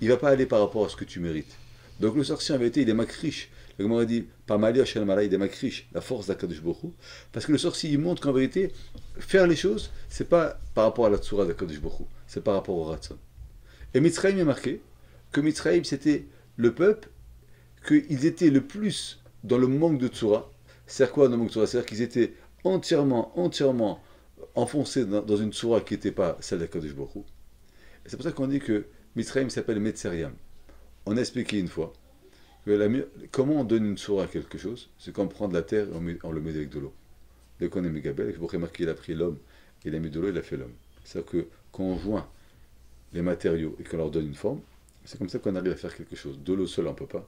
il va pas aller par rapport à ce que tu mérites. Donc le sorcier, en vérité, il est makrish. Le Gemara dit, par Malia Shel Mala, il est makrish, la force d'Akadosh Baruch Hu. Parce que le sorcier, il montre qu'en vérité, faire les choses, c'est pas par rapport à la tsura d'Akadosh Baruch Hu, c'est par rapport au ratson. Et Mitzrayim est marqué que Mitzrayim, c'était le peuple qu'ils étaient le plus dans le manque de tsura. C'est-à-dire quoi dans le manque de tsura? C'est-à-dire qu'ils étaient entièrement enfoncés dans une tsura qui n'était pas celle d'Akadosh Baruch Hu. Et c'est pour ça qu'on dit que Mitzrayim s'appelle Metzeriam. On a expliqué une fois que comment on donne une tsura à quelque chose, c'est qu'on prend de la terre et on le met avec de l'eau. Dès qu'on est Megabel, il faut remarquer qu'il a pris l'homme, il a mis de l'eau, il a fait l'homme. C'est-à-dire que quand on joint les matériaux et qu'on leur donne une forme, c'est comme ça qu'on arrive à faire quelque chose. De l'eau seule on ne peut pas,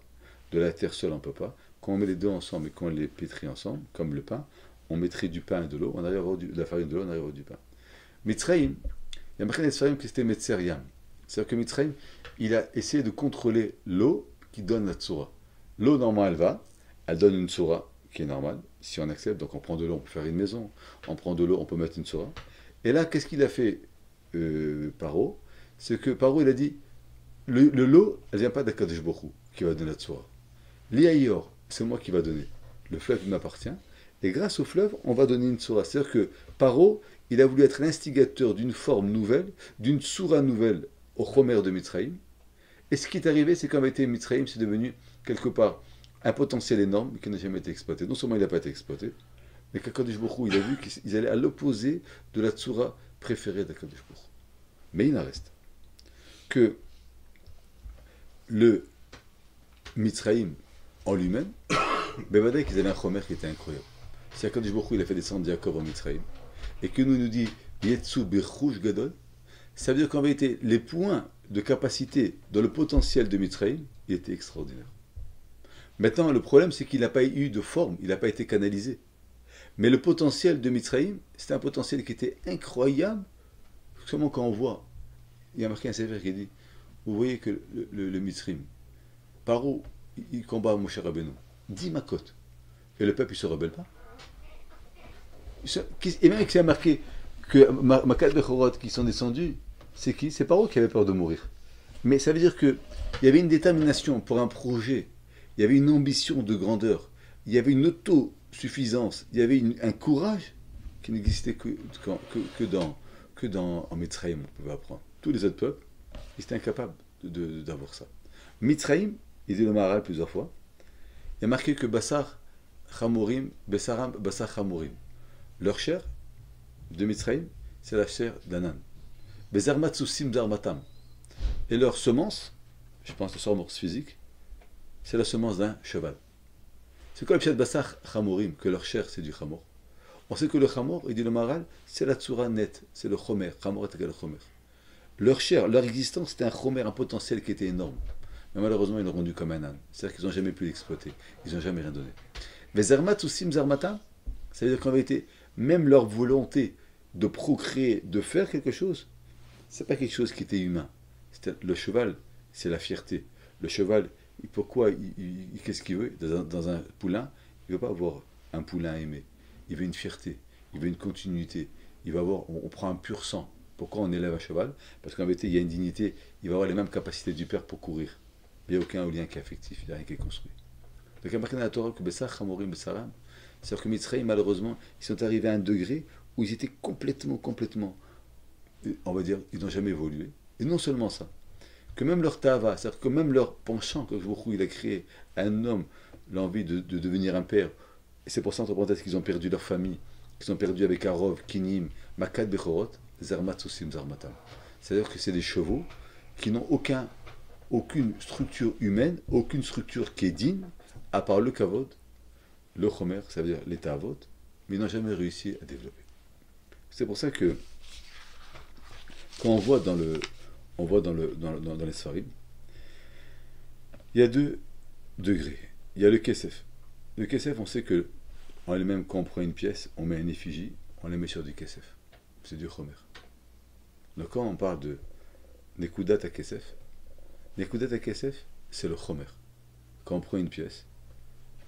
de la terre seule on ne peut pas. Quand on met les deux ensemble et qu'on les pétrit ensemble, comme le pain, on mettrait du pain et de l'eau, on arrive à avoir de la farine de l'eau, on arrive à avoir du pain. Mitzrayim, il y a marqué dans Mitzrayim que c'était Metzeriam. C'est-à-dire que Mitzrayim, il a essayé de contrôler l'eau qui donne la tsura. L'eau, normalement, elle donne une tsura qui est normale, si on accepte. Donc on prend de l'eau, on peut faire une maison. On prend de l'eau, on peut mettre une tsura. Et là, qu'est-ce qu'il a fait Paro? C'est que Paro, il a dit, l'eau, elle ne vient pas d'Akadosh Baruch Hu qui va donner la tsura. L'Iaïor, c'est moi qui va donner. Le fleuve m'appartient. Et grâce au fleuve, on va donner une Tsura. C'est-à-dire que Paro, il a voulu être l'instigateur d'une forme nouvelle, d'une Tsura nouvelle au Chomer de Mitzrayim. Et ce qui est arrivé, c'est qu'en été Mitzrayim, c'est devenu quelque part un potentiel énorme qui n'a jamais été exploité. Non seulement il n'a pas été exploité, mais qu'Akadosh Baruch Hu, il a vu qu'ils allaient à l'opposé de la Tsura préférée d'Akadosh Baruch Hu. Mais il en reste que le Mitzrayim en lui-même, ben voilà qu'ils avaient un Chomer qui était incroyable. Si Akadosh Baruch Hu, il a fait descendre Jacob en Mitzrayim, et que nous dit Yetsu Birchush Gadol, ça veut dire qu'en vérité, les points de capacité dans le potentiel de Mitzrayim, il était extraordinaire. Maintenant, le problème, c'est qu'il n'a pas eu de forme, il n'a pas été canalisé. Mais le potentiel de Mitzrayim, c'était un potentiel qui était incroyable. Seulement quand on voit, il y a marqué un sévère qui dit, vous voyez que le Mitzrayim, Paro, il combat Moshe Rabbeinu, 10 makot, et le peuple, il ne se rebelle pas. Et même qu'il y a marqué que Makat Bechorot qui sont descendus, c'est qui? C'est Paro qui avait peur de mourir. Mais ça veut dire qu'il y avait une détermination pour un projet, il y avait une ambition de grandeur, il y avait une autosuffisance, il y avait un courage qui n'existait que dans en Mitzrayim, on pouvait apprendre. Tous les autres peuples, ils étaient incapables d'avoir ça. Mitzrayim, il dit le Maharal plusieurs fois, il y a marqué que Bassar Chamorim, Bessaram, Bassar Chamorim. Leur chair de Mitzrayim, c'est la chair d'un âne. Bezarmatsusim Zarmatam. Et leur semence, je pense la semence physique, c'est la semence d'un cheval. C'est quoi le pshat Bassar Chamorim, que leur chair c'est du Chamor? On sait que le Chamor, il dit le Maharal, c'est la Tsura nette, c'est le Chomer. Chamor est égal au Chomer. Leur chair, leur existence, c'était un Chomer, un potentiel qui était énorme. Mais malheureusement, ils l'ont rendu comme un âne. C'est-à-dire qu'ils n'ont jamais pu l'exploiter. Ils n'ont jamais rien donné. Bezarmatsusim Zarmatam, ça veut dire qu'en vérité, même leur volonté de procréer, de faire quelque chose, c'est pas quelque chose qui était humain. Le cheval, c'est la fierté. Le cheval, pourquoi qu'est-ce qu'il veut dans un poulain? Il ne veut pas avoir un poulain aimé. Il veut une fierté, il veut une continuité. Il va avoir, on prend un pur sang. Pourquoi on élève un cheval? Parce qu'en vérité, il y a une dignité. Il va avoir les mêmes capacités du père pour courir. Il n'y a aucun lien qui est affectif, il n'y a rien qui est construit. Donc, il y a marqué dans la Torah que Bessar, Chamorim, Bessaram, c'est-à-dire que Mitzrayim, malheureusement, ils sont arrivés à un degré où ils étaient complètement, on va dire, ils n'ont jamais évolué. Et non seulement ça, que même leur tava, c'est-à-dire que même leur penchant que il a créé à un homme l'envie de devenir un père, et c'est pour ça, entre parenthèses, qu'ils ont perdu leur famille, qu'ils ont perdu avec Arov, Kinim, Makat Bechorot, Zarmatsusim Zarmatam. C'est-à-dire que c'est des chevaux qui n'ont aucune structure humaine, aucune structure qui est digne, à part le kavod, le chomer, ça veut dire l'état avot, mais ils n'ont jamais réussi à développer. C'est pour ça que quand on voit dans les Sfarim, il y a 2 degrés. Il y a le kesef. Le kesef, on sait que en lui-même, quand on prend une pièce, on met une effigie, on la met sur du kesef. C'est du chomer. Donc quand on parle de nekudat à kesef, c'est le chomer. Quand on prend une pièce,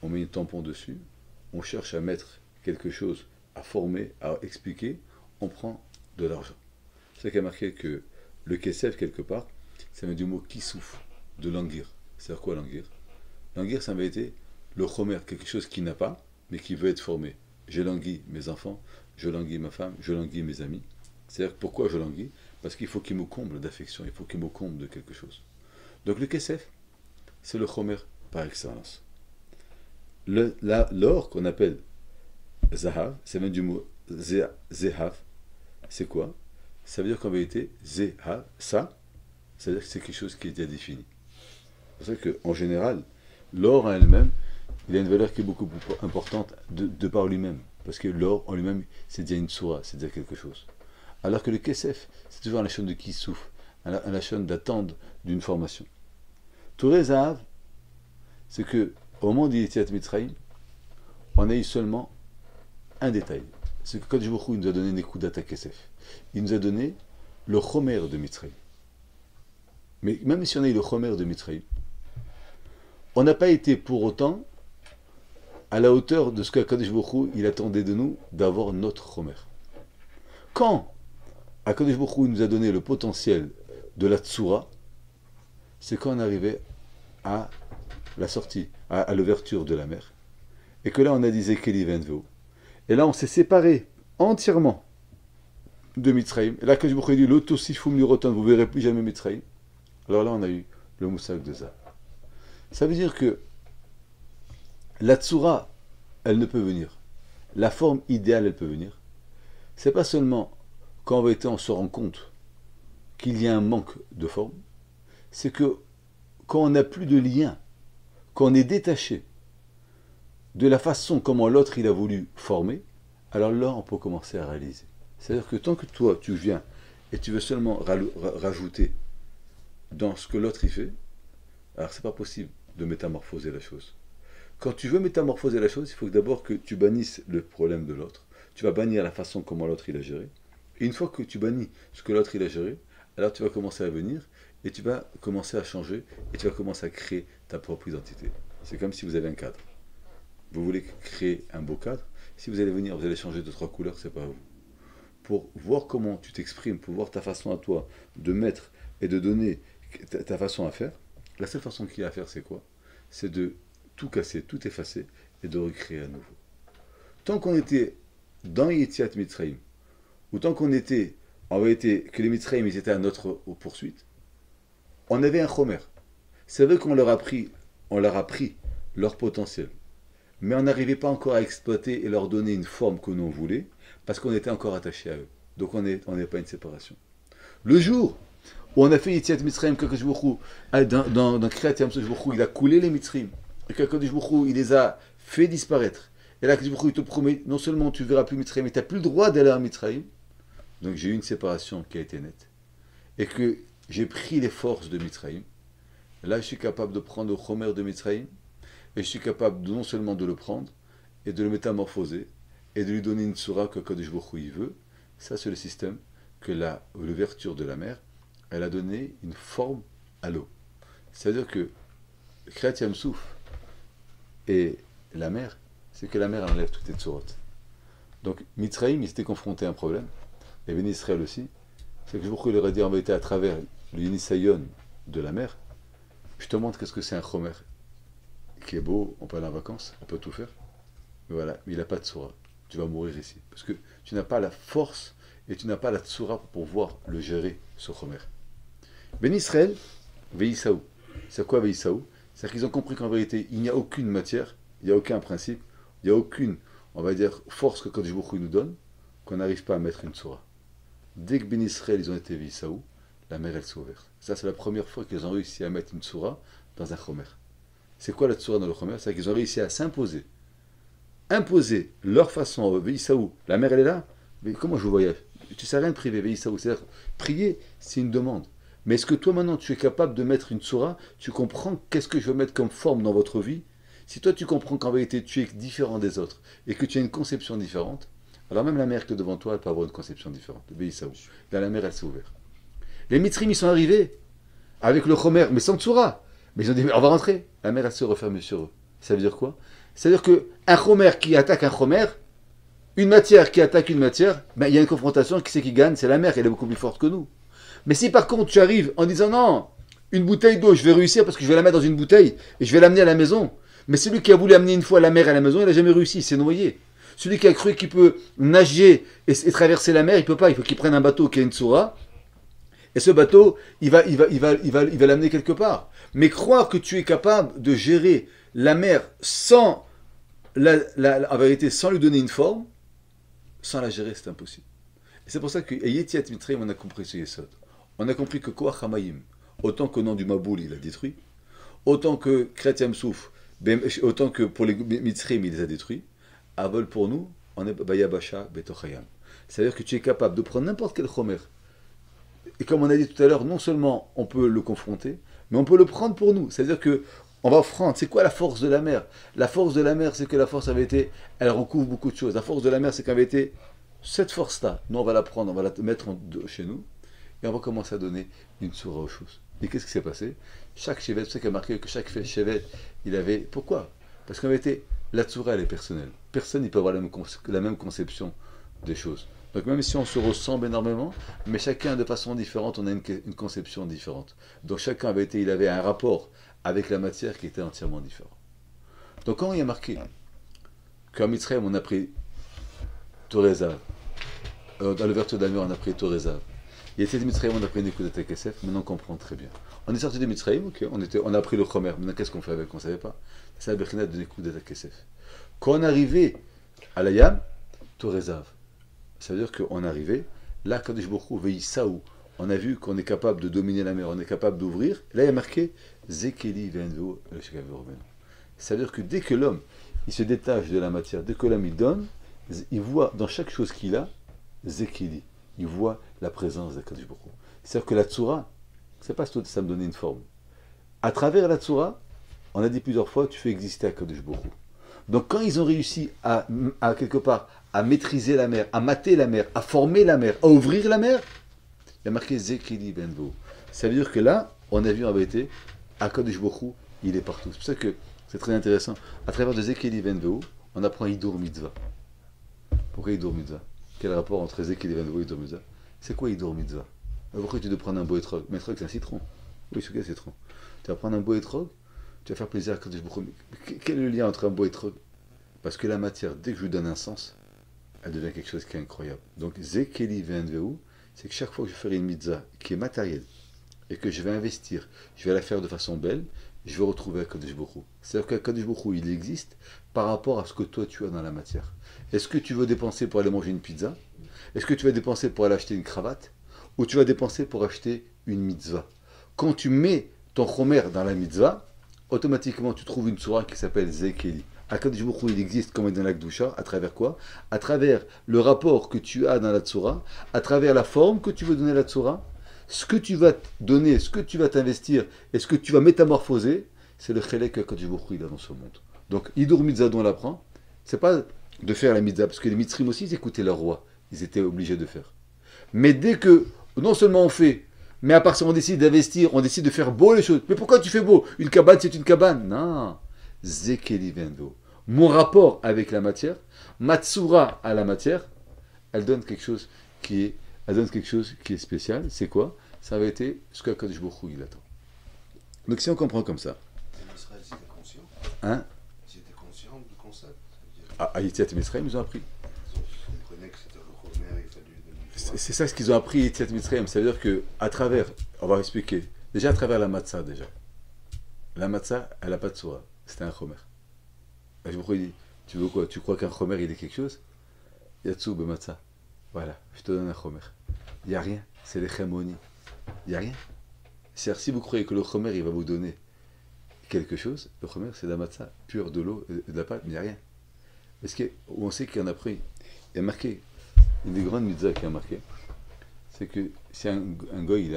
on met un tampon dessus, on cherche à mettre quelque chose, à former, à expliquer, on prend de l'argent. C'est qu'il y a marqué que le kesef, quelque part, ça vient du mot kisouf, de languir. C'est-à-dire quoi languir? Languir, ça avait été le chomer, quelque chose qui n'a pas, mais qui veut être formé. Je languis mes enfants, je languis ma femme, je languis mes amis. C'est-à-dire pourquoi je languis? Parce qu'il faut qu'il me comble d'affection, il faut qu'il me comble de quelque chose. Donc le kesef, c'est le chomer par excellence. L'or qu'on appelle zahav, ça vient du mot zehav. C'est quoi? Ça veut dire qu'en vérité, zehav, ça veut dire que c'est quelque chose qui est déjà défini. C'est pour ça qu'en général, l'or en elle-même, il a une valeur qui est beaucoup plus importante de par lui-même. Parce que l'or en lui-même, c'est déjà une soura, c'est déjà quelque chose. Alors que le kesef, c'est toujours un lachon de kisouf, un lachon d'attendre d'une formation. Touré zahav, c'est que au moment d'Yetiat Mitzrayim, on a eu seulement un détail. C'est que quand Kadosh Baruch Hu nous a donné Nekudat HaKesef, il nous a donné le Chomer de Mitzrayim. Mais même si on a eu le Chomer de Mitzrayim, on n'a pas été pour autant à la hauteur de ce que Kadosh Baruch Hu, il attendait de nous d'avoir notre Chomer. Quand Kadosh Baruch Hu nous a donné le potentiel de la Tsura, c'est quand on arrivait à la sortie, à l'ouverture de la mer. Et que là, on a dit Zekeli Venveo. Et là, on s'est séparé entièrement de Mitzrayim. Et là, quand je vous ai dit, l'autosifum liroton, vous ne verrez plus jamais Mitzrayim. Alors là, on a eu le moussag de Zah. Ça veut dire que la tsura, elle ne peut venir. La forme idéale, elle peut venir. C'est pas seulement quand on se rend compte qu'il y a un manque de forme, c'est que quand on n'a plus de lien, quand on est détaché de la façon comment l'autre il a voulu former, alors là on peut commencer à réaliser. C'est-à-dire que tant que toi tu viens et tu veux seulement rajouter dans ce que l'autre il fait, alors c'est pas possible de métamorphoser la chose. Quand tu veux métamorphoser la chose, il faut d'abord que tu bannisses le problème de l'autre. Tu vas bannir la façon comment l'autre il a géré. Et une fois que tu bannis ce que l'autre il a géré, alors tu vas commencer à venir et tu vas commencer à changer et tu vas commencer à créer ta propre identité. C'est comme si vous avez un cadre. Vous voulez créer un beau cadre. Si vous allez venir, vous allez changer de 3 couleurs, c'est pas vous. Pour voir comment tu t'exprimes, pour voir ta façon à toi de mettre et de donner ta façon à faire, la seule façon qu'il y a à faire, c'est quoi? C'est de tout casser, tout effacer et de recréer à nouveau. Tant qu'on était dans Yetziat Mitzrayim, ou tant qu'on était, en vérité, que les Mitzrayim étaient à notre poursuite, on avait un chomer. C'est vrai qu'on leur a pris leur potentiel, mais on n'arrivait pas encore à exploiter et leur donner une forme que l'on voulait, parce qu'on était encore attaché à eux. Donc on n'est pas une séparation. Le jour où on a fait Yetziat Mitzrayim, dans Kriyat Yam Suf, il a coulé les Mitzrayim, et il les a fait disparaître. Et là, il te promet, non seulement tu ne verras plus Mitzrayim, mais tu n'as plus le droit d'aller à Mitzrayim. Donc j'ai eu une séparation qui a été nette. Et que j'ai pris les forces de Mitzrayim. Là, je suis capable de prendre le chomer de Mitzrayim. Et je suis capable non seulement de le prendre, et de le métamorphoser, et de lui donner une tsura que Kadosh Baruch Hu il veut. Ça, c'est le système que l'ouverture de la mer, elle a donné une forme à l'eau. C'est-à-dire que Kriyat Yam Suf et la mer, c'est que la mer enlève toutes les tsurotes. Donc Mitzrayim, il s'était confronté à un problème, et Ben Israël aussi, c'est que je vous leur ai dit en vérité à travers le Yinisayon de la mer, je te montre qu'est-ce que c'est un chomer qui est beau, on peut aller en vacances, on peut tout faire, mais voilà, mais il n'a pas de tsura, tu vas mourir ici, parce que tu n'as pas la force et tu n'as pas la tsura pour pouvoir le gérer, ce chomer. Ben Israël, Veïsaou, c'est quoi Veïsaou? C'est qu'ils ont compris qu'en vérité, il n'y a aucune matière, il n'y a aucun principe, il n'y a aucune, on va dire, force que Kadosh Baruch Hu nous donne, qu'on n'arrive pas à mettre une tsura. Dès que Ben Israël, ils ont été Veïsaou, la mer, elle s'est ouverte. Ça, c'est la première fois qu'ils ont réussi à mettre une tsura dans un chomer. C'est quoi la tsura dans le chomer? C'est qu'ils ont réussi à s'imposer. Imposer leur façon, Veïsaou, la mer, elle est là, mais comment je vous voyage? Tu ne sais rien de privé, Veïsaou. C'est-à-dire, prier, c'est une demande. Mais est-ce que toi, maintenant, tu es capable de mettre une tsura? Tu comprends qu'est-ce que je veux mettre comme forme dans votre vie? Si toi, tu comprends qu'en vérité, tu es différent des autres et que tu as une conception différente, alors même la mer qui est devant toi, elle peut avoir une conception différente. Veïsaou. Là, la mer, elle s'est ouverte. Les Mitzrim, ils sont arrivés avec le chomer, mais sans tsura. Mais ils ont dit, on va rentrer. La mer, elle s'est refermée sur eux. Ça veut dire quoi? C'est-à-dire qu'un chomer qui attaque un chomer, une matière qui attaque une matière, ben, il y a une confrontation, qui c'est qui gagne? C'est la mer, elle est beaucoup plus forte que nous. Mais si par contre tu arrives en disant non, une bouteille d'eau, je vais réussir parce que je vais la mettre dans une bouteille et je vais l'amener à la maison. Mais celui qui a voulu amener une fois la mer à la maison, il n'a jamais réussi, il s'est noyé. Celui qui a cru qu'il peut nager et traverser la mer, il ne peut pas. Il faut qu'il prenne un bateau qui a une tsura. Et ce bateau, il va l'amener quelque part. Mais croire que tu es capable de gérer la mer sans, en vérité, sans lui donner une forme, sans la gérer, c'est impossible. Et c'est pour ça qu'à Yetziat Mitzrayim, on a compris ce yesod. On a compris que Koach HaMayim, autant qu'au nom du Maboul, il a détruit, autant que Kriyat Yam Suf, autant que pour les Mitzrayim, il les a détruits, Avol pour nous, on est Bayabasha Betochayam. C'est-à-dire que tu es capable de prendre n'importe quel chomer. Et comme on a dit tout à l'heure, non seulement on peut le confronter, mais on peut le prendre pour nous. C'est-à-dire que on va prendre. C'est quoi la force de la mer? La force de la mer, c'est que la force avait été, elle recouvre beaucoup de choses. La force de la mer, c'est qu'elle avait été cette force-là. Nous, on va la prendre, on va la mettre chez nous, et on va commencer à donner une tsura aux choses. Et qu'est-ce qui s'est passé? Chaque chevet, c'est qu'il a marqué que chaque chevet, il avait. Pourquoi? Parce qu'en vérité, la tsura, elle est personnelle. Personne ne peut avoir la même conception des choses. Donc même si on se ressemble énormément, mais chacun de façon différente, on a une conception différente. Donc chacun il avait un rapport avec la matière qui était entièrement différent. Donc quand il y a marqué qu'en Mitzrayim on a pris Torezav. Dans l'ouverture d'Amir, on a pris Torezav. Il y a 7 Mitzrayim, on a pris Nekudat Kesef. Maintenant on comprend très bien. On est sorti de Mitzrayim, ok, on a pris le Chomer. Maintenant qu'est-ce qu'on fait avec? On ne savait pas. C'est la Bechina de Nekudat Kesef. Quand on est arrivé à la Yam, Torezav. Ça veut dire qu'on est arrivé, là, Kadosh Baruch Hu Veïsaou, on a vu qu'on est capable de dominer la mer, on est capable d'ouvrir. Là, il y a marqué Zekeli Venvo. Ça veut dire que dès que l'homme il se détache de la matière, dès que l'homme il donne, il voit dans chaque chose qu'il a Zekeli. Il voit la présence de Kadosh Baruch Hu. C'est-à-dire que la Tzoura, c'est pas ça me donner une forme. À travers la Tzoura, on a dit plusieurs fois, tu fais exister Kadosh Baruch Hu. Donc quand ils ont réussi à quelque part à maîtriser la mer, à mater la mer, à former la mer, à ouvrir la mer, il y a marqué Zekeli Benvo. Ça veut dire que là, on a vu en vérité, Akadosh Baruch Hu, il est partout. C'est pour ça que c'est très intéressant. À travers de Zekeli Benvo, on apprend Hidur Mitzvah. Pourquoi Hidur Mitzvah? Quel rapport entre Zekeli Benvo et Hidur Mitzvah? C'est quoi Hidur Mitzvah? Pourquoi tu dois prendre un beau étrog? Mais étrog, c'est un citron. Oui, c'est quoi un citron? Tu vas prendre un beau étrog, tu vas faire plaisir à Akadosh Baruch Hu. Quel est le lien entre un beau étrog? Parce que la matière, dès que je lui donne un sens, elle devient quelque chose qui est incroyable. Donc, Zekeli Venveu, c'est que chaque fois que je ferai une mitzvah qui est matérielle et que je vais investir, je vais la faire de façon belle, je vais retrouver Akadosh Baruch Hu. C'est-à-dire qu'Akadosh Baruch Hu, il existe par rapport à ce que toi tu as dans la matière. Est-ce que tu veux dépenser pour aller manger une pizza? Est-ce que tu vas dépenser pour aller acheter une cravate? Ou tu vas dépenser pour acheter une mitzvah? Quand tu mets ton chomer dans la mitzvah, automatiquement tu trouves une sourate qui s'appelle Zekeli. Akadosh Baruch Hu, il existe comme dans la Kedusha, à travers quoi? À travers le rapport que tu as dans la Tzora, à travers la forme que tu veux donner à la Tzora, ce que tu vas donner, ce que tu vas t'investir et ce que tu vas métamorphoser, c'est le chélek que Akadosh Baruch Hu il a dans ce monde. Donc, Hidur Mitzvah dont on l'apprend, c'est pas de faire la mitzvah, parce que les mitzrim aussi, ils écoutaient leur roi, ils étaient obligés de faire. Mais dès que, non seulement on fait, mais à part ça, on décide d'investir, on décide de faire beau les choses. Mais pourquoi tu fais beau? Une cabane, c'est une cabane. Non. Zekeli Vendo. Mon rapport avec la matière, Matsura à la matière, elle donne quelque chose qui est spécial. C'est quoi? Ça va être ce qu'Akadosh Baruch Hu il attend. Donc si on comprend comme ça. Israël, ils étaient conscients. Hein? Ils étaient conscients du concept. À Yetziat Mitzrayim, ils ont appris. Ils comprenaient que c'était le Chomer, il fallait donner. C'est ça ce qu'ils ont appris Yetziat Mitzrayim. Ça veut dire que à travers, on va expliquer. Déjà à travers la matzah déjà. La matzah, elle n'a pas de soura. C'était un chomer. Je me dis, tu veux quoi? Tu crois qu'un chomer il est quelque chose? Yatsu b'matzah. Voilà, je te donne un chomer. Il n'y a rien, c'est les chémonies. Il n'y a rien. C'est-à-dire, si vous croyez que le chomer il va vous donner quelque chose, le chomer c'est de la matzah pure, de l'eau et de la pâte, mais il n'y a rien. Parce qu'on sait qu'il y en a pris. Il y a marqué, une des grandes mitzvahs qui a marqué, c'est que si un goy,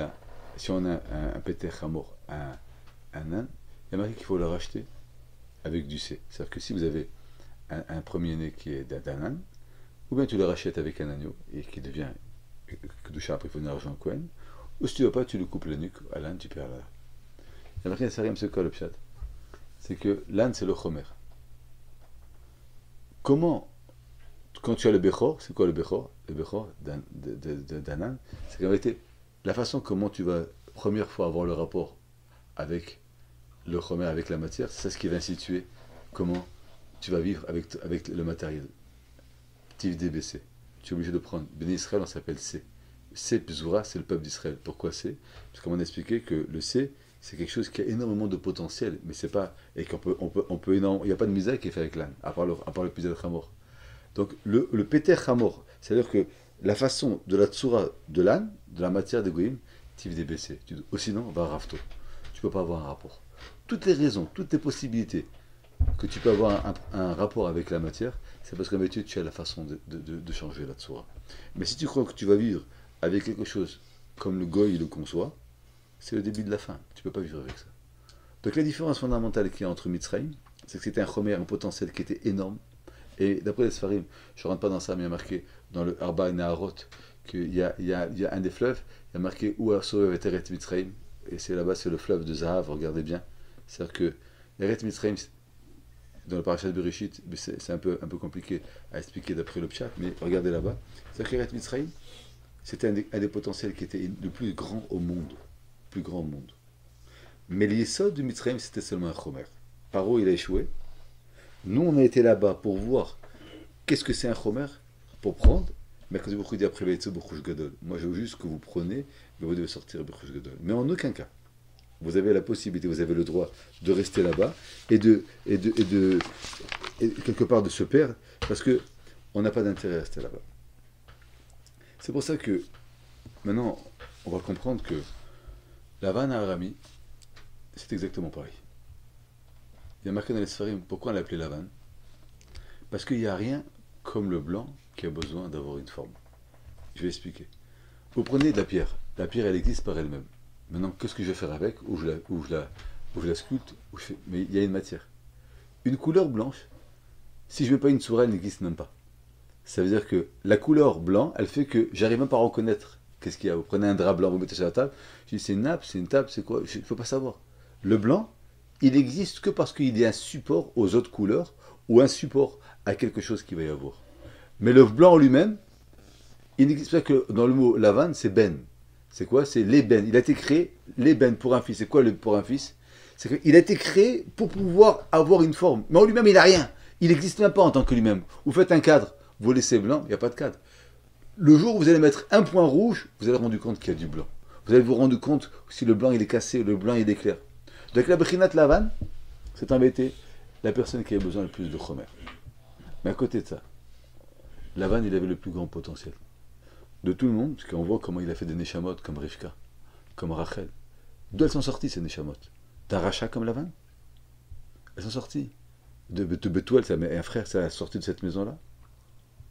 si on a un péter chamor, un âne, il y a marqué qu'il faut le racheter avec du C. C'est-à-dire que si vous avez un premier-né qui est d'un âne, ou bien tu le rachètes avec un agneau, et qui devient Kedusha, après il faut donner l'argent à Cohen, ou si tu ne veux pas, tu le coupes la nuque à l'âne, tu perds la. Il y a marqué un sarim, c'est quoi le pshat? C'est que l'âne, c'est le chomer. Comment, quand tu as le Bechor, c'est quoi le Bechor? Le Bechor d'un âne, c'est qu'en réalité, la façon comment tu vas, première fois, avoir le rapport avec le chomer, avec la matière, c'est ça ce qui va instituer comment tu vas vivre avec le matériel. Tiv DBC. Tu es obligé de prendre. Béné Israël, on s'appelle C. C, Pzoura, c'est le peuple d'Israël. Pourquoi C? Parce qu'on a expliqué que le C, c'est quelque chose qui a énormément de potentiel, mais c'est pas. Et qu'on peut, il n'y a pas de misère qui est fait avec l'âne, à part le Pizet Hamor. Donc, le Péter Hamor, c'est-à-dire que la façon de la Tsura de l'âne, de la matière des Goïm, Tiv DBC. Ou sinon, va Rafto. Tu ne peux pas avoir un rapport. Toutes les raisons, toutes les possibilités que tu peux avoir un rapport avec la matière, c'est parce qu'en vérité, tu as la façon de changer la tsura. Mais si tu crois que tu vas vivre avec quelque chose comme le goy le conçoit, c'est le début de la fin. Tu ne peux pas vivre avec ça. Donc la différence fondamentale qu'il y a entre Mitzrayim, c'est que c'était un chomer, un potentiel qui était énorme. Et d'après les Sfarim, je ne rentre pas dans ça, mais il y a marqué dans le Arba et Naharot qu'il y a un des fleuves, il y a marqué où Arsoev et Eret Mitzrayim, et c'est là-bas, c'est le fleuve de Zahav, regardez bien. C'est-à-dire que Eret Mitzrayim, dans le parashat de Bereshit, c'est un peu compliqué à expliquer d'après le pshat, mais regardez là-bas. C'est-à-dire qu'Eret Mitzrayim, c'était un des potentiels qui était le plus grand au monde. Plus grand au monde. Mais l'Yesod du Mitzrayim, c'était seulement un chomer. Paro, il a échoué. Nous, on a été là-bas pour voir qu'est-ce que c'est un chomer. pour prendre, mais quand vous dit après Bechouch Gadol, moi je veux juste que vous preniez, mais vous devez sortir Bechouch Gadol. Mais en aucun cas, vous avez la possibilité, vous avez le droit de rester là-bas et quelque part de se perdre, parce que on n'a pas d'intérêt à rester là-bas. C'est pour ça que maintenant, on va comprendre que la vanne à Arami, c'est exactement pareil. Il y a marqué dans les Sfarim, pourquoi on l'a appelé la vanne? Parce qu'il n'y a rien comme le blanc qui a besoin d'avoir une forme. Je vais expliquer. Vous prenez de la pierre elle existe par elle-même. Maintenant, qu'est-ce que je vais faire avec? Ou je la sculpte, mais il y a une matière. Une couleur blanche, si je ne mets pas une sourate, elle n'existe même pas. Ça veut dire que la couleur blanc, elle fait que j'arrive même pas à reconnaître qu'est-ce qu'il y a. Vous prenez un drap blanc, vous mettez sur la table, je dis c'est une nappe, c'est une table, c'est quoi? Je ne peux pas savoir. Le blanc, il n'existe que parce qu'il y a un support aux autres couleurs ou un support à quelque chose qu'il va y avoir. Mais le blanc en lui-même, il n'existe pas que dans le mot lavane, c'est ben. C'est quoi? C'est l'ébène. Il a été créé, l'ébène pour un fils. C'est quoi pour un fils? C'est qu'il a été créé pour pouvoir avoir une forme. Mais en lui-même, il n'a rien. Il n'existe même pas en tant que lui-même. Vous faites un cadre, vous laissez blanc, il n'y a pas de cadre. Le jour où vous allez mettre un point rouge, vous allez vous rendre compte qu'il y a du blanc. Vous allez vous rendre compte si le blanc il est cassé, le blanc il est clair. Donc la Bechinat Lavan, c'est embêté la personne qui a besoin le plus de Chomer. Mais à côté de ça, Lavan il avait le plus grand potentiel. De tout le monde, parce qu'on voit comment il a fait des Neshamot comme Rivka, comme Rachel. D'où elles sont sorties ces Neshamot? D'un rachat comme Lavan? Elles sont sorties. De Bethuel, un frère, ça a sorti de cette maison-là.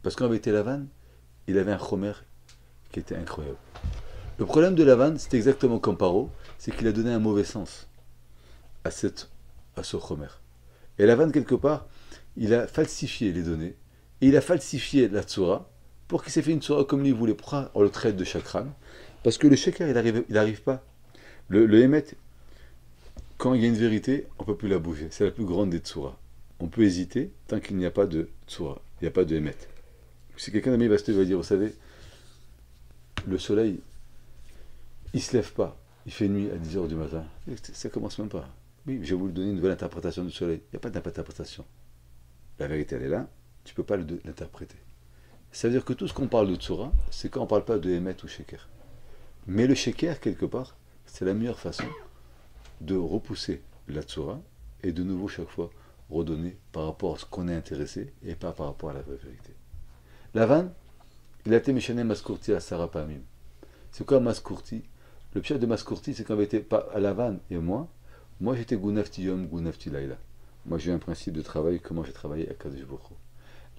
Parce qu'en vérité, Lavan, il avait un Chomer qui était incroyable. Le problème de Lavan, c'est exactement comme Paro, c'est qu'il a donné un mauvais sens à ce Chomer. Et Lavan, quelque part, il a falsifié les données, et il a falsifié la Tzura, pour qu'il s'est fait une Tzura comme lui voulait. Pourquoi on le traite de chakran? Parce que le shaker, il n'arrive pas. Le Hémet, quand il y a une vérité, on ne peut plus la bouger. C'est la plus grande des Tzuras. On peut hésiter tant qu'il n'y a pas de Tzura, il n'y a pas de Hémet. Si quelqu'un d'ami va dire, vous savez, le soleil, il ne se lève pas, il fait nuit à 10h du matin. Ça commence même pas. Oui, je vais vous donner une nouvelle interprétation du soleil. Il n'y a pas d'interprétation. La vérité, elle est là, tu ne peux pas l'interpréter. Ça veut dire que tout ce qu'on parle de Tzura, c'est quand on ne parle pas de Hémet ou Sheker. Mais le Sheker, quelque part, c'est la meilleure façon de repousser la Tzura et de nouveau, chaque fois, redonner par rapport à ce qu'on est intéressé et pas par rapport à la vraie vérité. Lavan, il a été méchané Mascourti à Sarah Pamim. C'est quoi Mascourti? Le piège de Mascourti, c'est qu'on était pas à Lavan et moi j'étais Gounafti Yom, Gounafti Laila. Moi j'ai un principe de travail, comment j'ai travaillé à Kadosh Baruch Hu.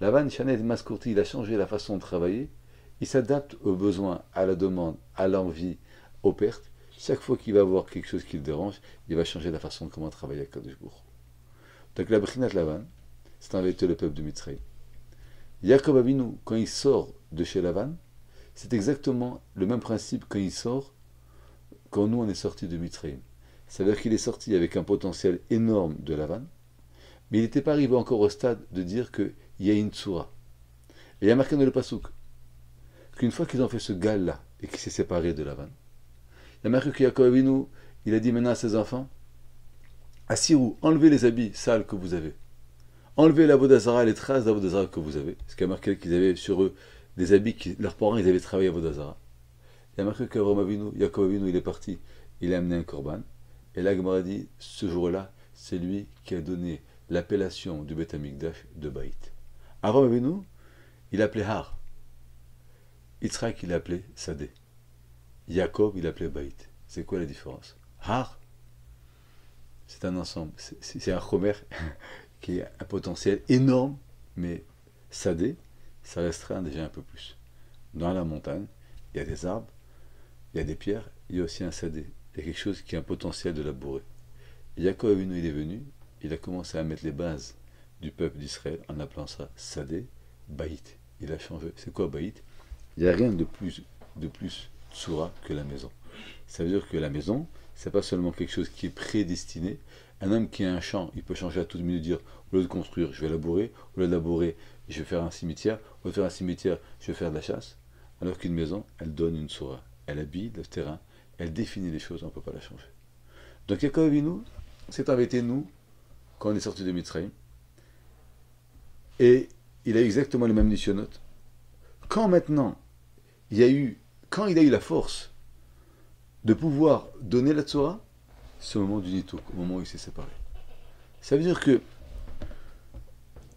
Lavan, Chanel Mascourti, il a changé la façon de travailler, il s'adapte aux besoins, à la demande, à l'envie, aux pertes. Chaque fois qu'il va avoir quelque chose qui le dérange, il va changer la façon de comment travailler à Kadosh Baruch Hu. Donc la Bechinat Lavan, c'est en vérité le peuple de Mitzrayim. Yaakov Avinu, quand il sort de chez Lavan, c'est exactement le même principe quand il sort, quand nous on est sortis de Mitzrayim. Ça veut dire qu'il est sorti avec un potentiel énorme de Lavan, mais il n'était pas arrivé encore au stade de dire qu'il y a une tsura. Et il y a marqué dans le Passouk qu'une fois qu'ils ont fait ce gal-là et qu'il s'est séparé de Lavan, il y a marqué que Yaakov Avinu, il a dit maintenant à ses enfants, Assirou, enlevez les habits sales que vous avez. Enlevez la Vodazara, les traces d'Avodazara que vous avez. Ce qui a marqué qu'ils avaient sur eux des habits que leurs parents ils avaient travaillé à Vodazara. Il y a marqué qu'Avram Avinu, Yaakov Avinu, il est parti, il a amené un korban. Et là, Gemara dit, ce jour-là, c'est lui qui a donné l'appellation du Beth Amikdash de Baït. Avram Avinu, il appelait Har. Yitzhak, il appelait Sadeh. Yaakov, il appelait Baït. C'est quoi la différence? Har, c'est un ensemble, c'est un chomer qui a un potentiel énorme, mais Sadeh, ça restreint déjà un peu plus. Dans la montagne, il y a des arbres, il y a des pierres, il y a aussi un Sadeh. Il y a quelque chose qui a un potentiel de labourer. Yaakov Avinu, il est venu, il a commencé à mettre les bases du peuple d'Israël en appelant ça Sadeh, Baït. Il a changé. C'est quoi Baït? Il n'y a rien de plus tsura que la maison. Ça veut dire que la maison, c'est pas seulement quelque chose qui est prédestiné. Un homme qui a un champ, il peut changer à toute minute, dire au lieu de construire, je vais labourer, au lieu de labourer, je vais faire un cimetière, au lieu de faire un cimetière, je vais faire de la chasse. Alors qu'une maison, elle donne une tsura. Elle habille le terrain, elle définit les choses, on ne peut pas la changer. Donc Yaakov Avinu, c'est en vérité nous, quand on est sorti de Mitzrayim, et il a exactement les mêmes nisyonotes Quand maintenant, quand il a eu la force de pouvoir donner la Torah, c'est au moment du Nituk, au moment où il s'est séparé. Ça veut dire que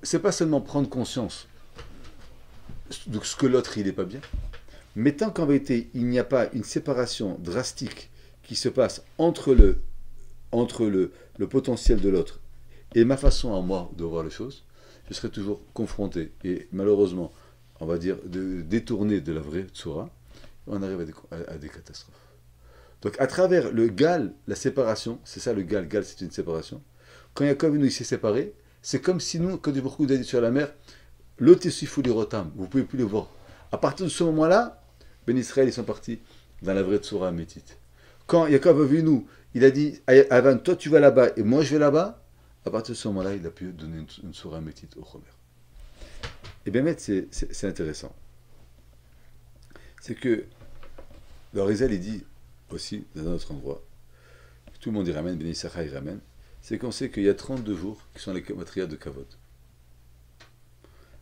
c'est pas seulement prendre conscience de ce que l'autre il n'est pas bien, mais tant qu'en vérité il n'y a pas une séparation drastique qui se passe entre le potentiel de l'autre et ma façon à moi de voir les choses, je serai toujours confronté et malheureusement, on va dire, détourné de la vraie Tzora, on arrive à des catastrophes. Donc à travers le gal, la séparation, c'est ça le gal, gal c'est une séparation. Quand Yaakov il s'est séparé, c'est comme si nous, quand beaucoup dit sur la mer, l'otesifu les rotam, vous ne pouvez plus les voir. À partir de ce moment-là, Ben Israël ils sont partis dans la vraie Tzora métite. Quand Yaakov a vu nous, il a dit à Avan, toi tu vas là-bas et moi je vais là-bas, à partir de ce moment-là, il a pu donner une Tzora métite au Chomer. Et bien, c'est intéressant. C'est que le Rizal, il dit aussi, dans un autre endroit, tout le monde y ramène, Ben Issachar y ramène, c'est qu'on sait qu'il y a 32 jours qui sont les gematria de Kavod.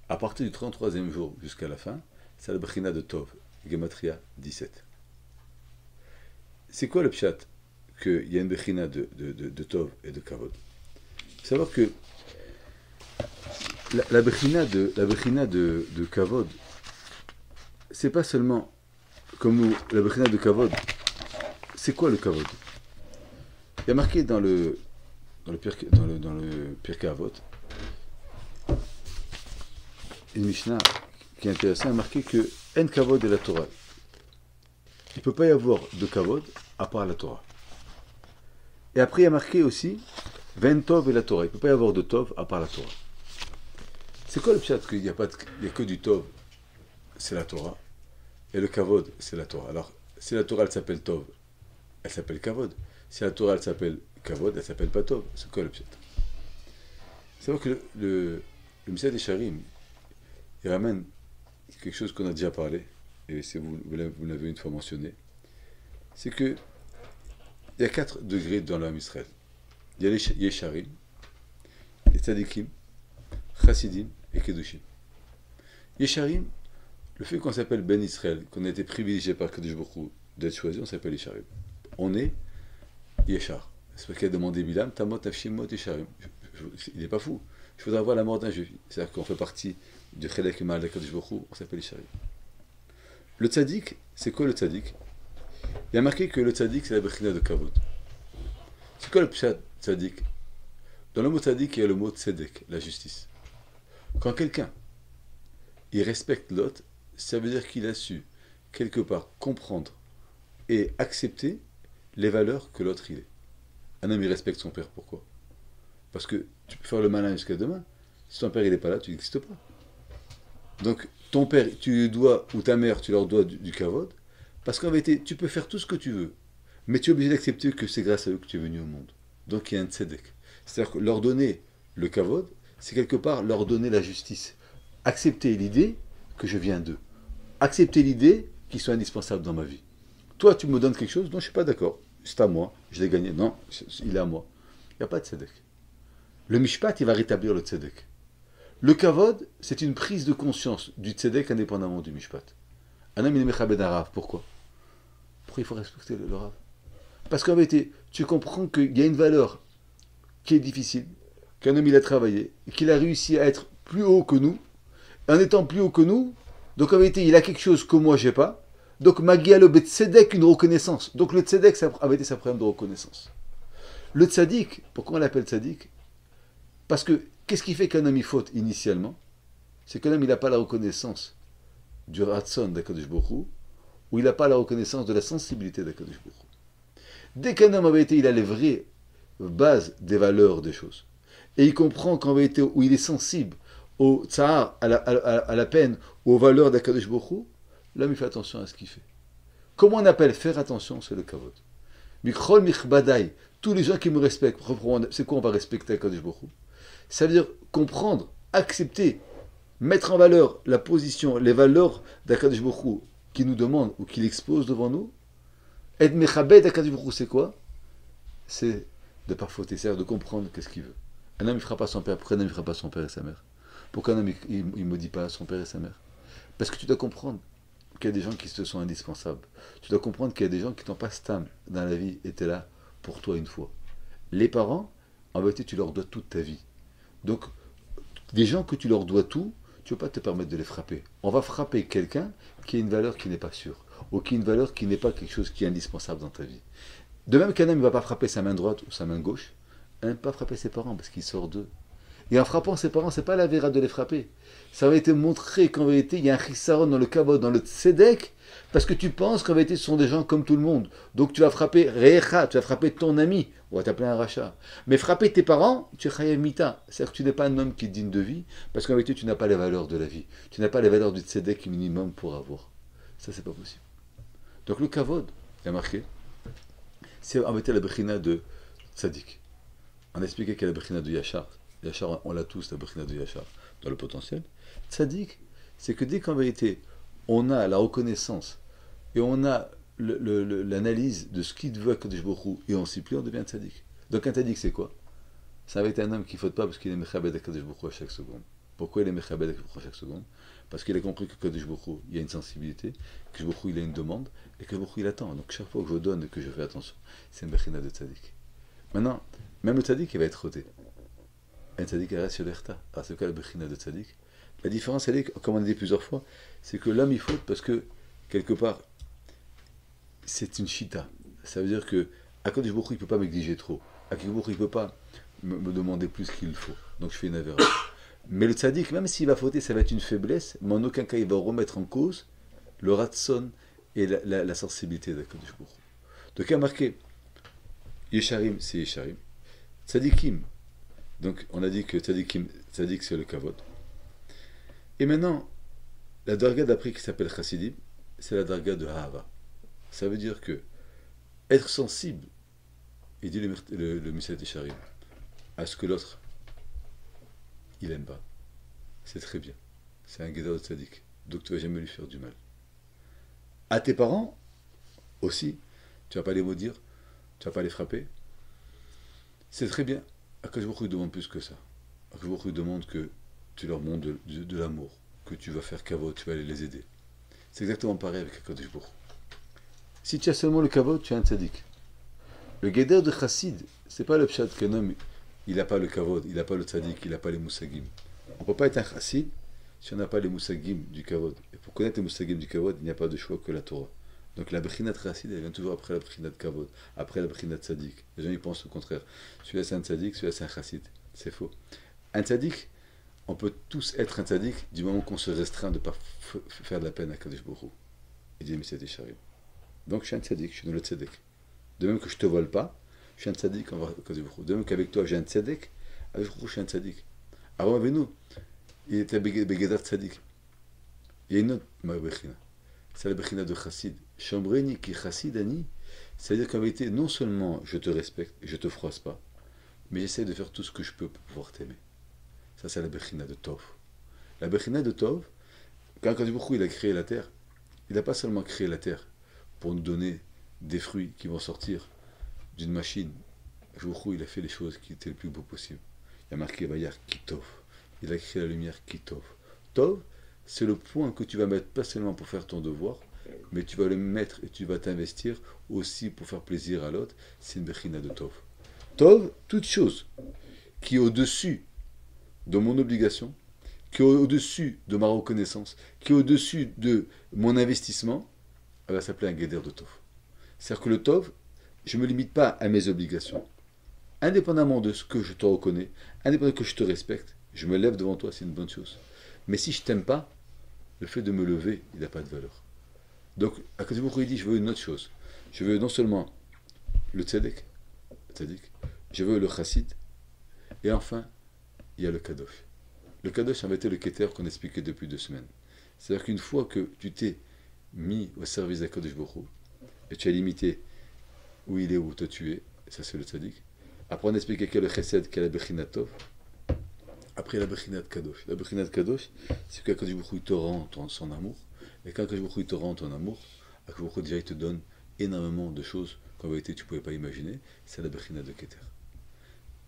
À partir du 33e jour jusqu'à la fin, c'est la Bechina de Tov, gematria 17. C'est quoi le pshat qu'il y a une Bechina de Tov et de Kavod? Il faut savoir que la Bechina de Kavod, c'est pas seulement comme nous, la Bechina de Kavod, c'est quoi le Kavod? Il y a marqué dans le Pirkei Avot, une Mishnah qui est intéressante, a marqué que En Kavod est la Torah. Il ne peut pas y avoir de Kavod à part la Torah. Et après il y a marqué aussi Ven Tov et la Torah. Il ne peut pas y avoir de Tov à part la Torah. C'est quoi le pshat qu'il n'y a que du Tov, c'est la Torah, et le Kavod, c'est la Torah. Alors, si la Torah elle s'appelle Tov, elle s'appelle Kavod. Si la Torah elle s'appelle Kavod, elle s'appelle pas Tov. C'est quoi le pshat? C'est vrai que le Messiah des Charim, il ramène quelque chose qu'on a déjà parlé, et vous l'avez une fois mentionné, c'est que il y a 4 degrés dans l'âme Israël. Il y a les Yesharim, les Tzadikim, Chassidim et Kedushim. Yesharim, le fait qu'on s'appelle Ben Israël, qu'on a été privilégié par Kadosh Baruch Hu d'être choisi, on s'appelle Yesharim. On est Yeshar. C'est parce qu'il a demandé Bilam, Tamot Afshimot Yesharim. Il n'est pas fou. Je voudrais avoir la mort d'un juif. C'est-à-dire qu'on fait partie du Chelek Mal de Kadosh Baruch Hu, on s'appelle Yesharim. Le Tzadik, c'est quoi le Tzadik? Il y a marqué que le Tzadik, c'est la Bechina de Kavod. C'est quoi le Pshat Tzadik? Dans le mot Tzadik, il y a le mot Tzedek, la justice. Quand quelqu'un il respecte l'autre, ça veut dire qu'il a su quelque part comprendre et accepter les valeurs que l'autre il est. Un homme il respecte son père, pourquoi? Parce que tu peux faire le malin jusqu'à demain. Si ton père il n'est pas là, tu n'existes pas. Donc ton père tu dois, ou ta mère tu leur dois du kavod, parce qu'en vérité tu peux faire tout ce que tu veux, mais tu es obligé d'accepter que c'est grâce à eux que tu es venu au monde. Donc il y a un tzedek. C'est-à-dire que leur donner le kavod, c'est quelque part leur donner la justice. Accepter l'idée que je viens d'eux. Accepter l'idée qu'ils sont indispensables dans ma vie. Toi, tu me donnes quelque chose, non, je ne suis pas d'accord. C'est à moi, je l'ai gagné. Non, il est à moi. Il n'y a pas de tzedek. Le mishpat, il va rétablir le tzedek. Le kavod, c'est une prise de conscience du tzedek indépendamment du mishpat. Un homme, il est mechabed un rav. Pourquoi? Pourquoi il faut respecter le rav? Parce qu'en vérité, tu comprends qu'il y a une valeur qui est difficile, qu'un homme, il a travaillé, et qu'il a réussi à être plus haut que nous. En étant plus haut que nous, donc en vérité, il a quelque chose que moi, je n'ai pas. Donc, Magia le tzedek, une reconnaissance. Donc, le tzedek, ça avait été sa problème de reconnaissance. Le tzadik, pourquoi on l'appelle tzadik? Parce que, qu'est-ce qui fait qu'un homme y faute initialement? C'est qu'un homme, il n'a pas la reconnaissance du ratson d'Akadosh Baruch Hu, ou il n'a pas la reconnaissance de la sensibilité d'Akadosh Baruch Hu. Dès qu'un homme avait été, il a les vraies bases des valeurs des choses. Et il comprend qu'en vérité, où il est sensible au tsar, à la peine, aux valeurs d'Akadosh Baruch Hu, l'homme il fait attention à ce qu'il fait. Comment on appelle faire attention? C'est le kavod. Mikrol michbadai, tous les gens qui me respectent, c'est quoi on va respecter Akadosh Baruch Hu? Ça veut dire comprendre, accepter, mettre en valeur la position, les valeurs d'Akadosh Baruch Hu qui nous demande ou qu'il expose devant nous. Être mechabed d'Akadosh Baruch Hu, c'est quoi? C'est de ne pas fauter, c'est-à-dire de comprendre qu'est-ce qu'il veut. Un homme ne fera pas son père, pourquoi un homme ne fera pas son père et sa mère? Pourquoi un homme ne maudit pas son père et sa mère? Parce que tu dois comprendre qu'il y a des gens qui te sont indispensables. Tu dois comprendre qu'il y a des gens qui t'ont pas stam dans la vie étaient là pour toi une fois. Les parents, en vérité, tu leur dois toute ta vie. Donc, des gens que tu leur dois tout, tu ne peux pas te permettre de les frapper. On va frapper quelqu'un qui a une valeur qui n'est pas sûre, ou qui a une valeur qui n'est pas quelque chose qui est indispensable dans ta vie. De même qu'un homme ne va pas frapper sa main droite ou sa main gauche, il ne va pas frapper ses parents parce qu'il sort d'eux. Et en frappant ses parents, c'est pas la véra de les frapper. Ça va été montré qu'en vérité, il y a un chisaron dans le kavod, dans le tzedek, parce que tu penses qu'en vérité, ce sont des gens comme tout le monde. Donc tu vas frapper Recha, tu vas frapper ton ami, on va t'appeler un rachat. Mais frapper tes parents, tu es chayav mita. C'est-à-dire que tu n'es pas un homme qui est digne de vie, parce qu'en vérité, tu n'as pas les valeurs de la vie. Tu n'as pas les valeurs du tzedek minimum pour avoir. Ça, c'est pas possible. Donc le kavod, il y a marqué, c'est en vérité la bechina de tzadik. On a expliqué qu'il y a la bechina de yachar. Yachar, on l'a tous, la bechina de yachar, dans le potentiel. Tzadik, c'est que dès qu'en vérité, on a la reconnaissance et on a l'analyse de ce qu'il veut à Kadosh Baruch Hu, et on s'y plie, on devient tzadik. Donc un tzadik, c'est quoi? Ça va être un homme qui ne faute pas parce qu'il est mechabed à Kadosh Baruch Hu à chaque seconde. Pourquoi il est mechabed à Kadosh Baruch Hu à chaque seconde? Parce qu'il a compris que Kadosh Baruch Hu, il y a une sensibilité, que Kadosh Baruch Hu, il a une demande, et que Kadosh Baruch Hu, il attend. Donc chaque fois que je donne et que je fais attention, c'est une bechina de tzadik. Maintenant, même le tzadik, il va être roté. Un tzadik, il reste sur l'erta. Alors c'est quoi la bechina de tzadik? La différence, elle est, comme on a dit plusieurs fois, c'est que l'homme, il faute parce que, quelque part, c'est une chita. Ça veut dire que Akadosh Baruch Hu, il ne peut pas m'exiger trop. Akadosh Baruch Hu, il ne peut pas me demander plus qu'il faut. Donc je fais une avéra. Mais le tzaddik, même s'il va fauter, ça va être une faiblesse, mais en aucun cas il va remettre en cause le ratson et la sensibilité d'Akadosh Baruch Hu. Donc il y a marqué Yesharim, c'est Yesharim. Tzaddikim. Donc on a dit que tzaddikim, tzaddik c'est le kavod. Et maintenant, la darga d'après qui s'appelle Chassidim, c'est la darga de Ha'ava. Ça veut dire que être sensible, il dit le Misset Yesharim, à ce que l'autre, il n'aime pas. C'est très bien. C'est un guédard de tzaddik. Donc tu ne vas jamais lui faire du mal. À tes parents, aussi, tu ne vas pas les maudire, tu ne vas pas les frapper. C'est très bien. Akadosh Baruch Hu demande plus que ça. Akadosh Baruch Hu demande que tu leur montres de l'amour, que tu vas faire kavod, tu vas aller les aider. C'est exactement pareil avec Akadosh Baruch Hu. Si tu as seulement le kavod, tu es un tzaddik. Le guédard de chassid, c'est pas le pshat qu'un homme, il n'a pas le kavod, il n'a pas le tzaddik, il n'a pas les moussagim. On ne peut pas être un chassid si on n'a pas les moussagim du kavod. Et pour connaître les moussagim du kavod, il n'y a pas de choix que la Torah. Donc la brinat chassid, elle vient toujours après la brinat kavod, après la brinat tzaddik. Les gens ils pensent au contraire. Celui-là c'est un tzaddik, celui-là c'est un chassid. C'est faux. Un tzaddik, on peut tous être un tzaddik du moment qu'on se restreint de ne pas faire de la peine à Kadosh Baruch Hu. Il dit, mais c'est Yesharim. Donc je suis un tzaddik, je suis dans le tzaddik. De même que je ne te vole pas, je suis un tzaddik envers Kadosh Baruch Hu. De même qu'avec toi j'ai un tzaddik, avec Baruch Hu je suis un tzaddik. Avant Avinu, il était Begedar tzaddik. Il y a une autre bechina. C'est la bechina de chassid. Chambreni ki chassidani, c'est-à-dire qu'en vérité, non seulement je te respecte, je ne te froisse pas, mais j'essaie de faire tout ce que je peux pour pouvoir t'aimer. Ça, c'est la bechina de Tov. La bechina de Tov, quand Kadosh Baruch Hu, il a créé la terre, il n'a pas seulement créé la terre pour nous donner des fruits qui vont sortir d'une machine. Kadosh Baruch Hu, il a fait les choses qui étaient le plus beau possible. Il a marqué Vayar ki Tov. Il a créé la lumière ki Tov. Tov, c'est le point que tu vas mettre pas seulement pour faire ton devoir, mais tu vas le mettre et tu vas t'investir aussi pour faire plaisir à l'autre. C'est une bechina de Tov. Tov, toute chose qui est au-dessus de mon obligation, qui est au-dessus de ma reconnaissance, qui est au-dessus de mon investissement, elle va s'appeler un guédère de Tov. C'est-à-dire que le Tov, je ne me limite pas à mes obligations. Indépendamment de ce que je te reconnais, indépendamment que je te respecte, je me lève devant toi, c'est une bonne chose. Mais si je ne t'aime pas, le fait de me lever, il n'a pas de valeur. Donc, à Kadosh Baruch Hu, il dit, je veux une autre chose. Je veux non seulement le tzedek, je veux le chassid, et enfin, il y a le kadosh. Le kadosh, ça va être le keter qu'on expliquait depuis 2 semaines. C'est-à-dire qu'une fois que tu t'es mis au service d'Akadosh Baruch Hu, et tu as limité où il est, où toi tu es, ça c'est le tzaddik. Après on a expliqué quel est le chesed, quel est la bechinat tov. Après la bechinat kadosh. La bechinat kadosh, c'est qu'Akadosh Baruch Hu te rend son amour. Et quand Akadosh Baruch Hu te rend ton amour, Akadosh Baruch Hu déjà il te donne énormément de choses qu'en vérité tu ne pouvais pas imaginer. C'est la bechinat de keter.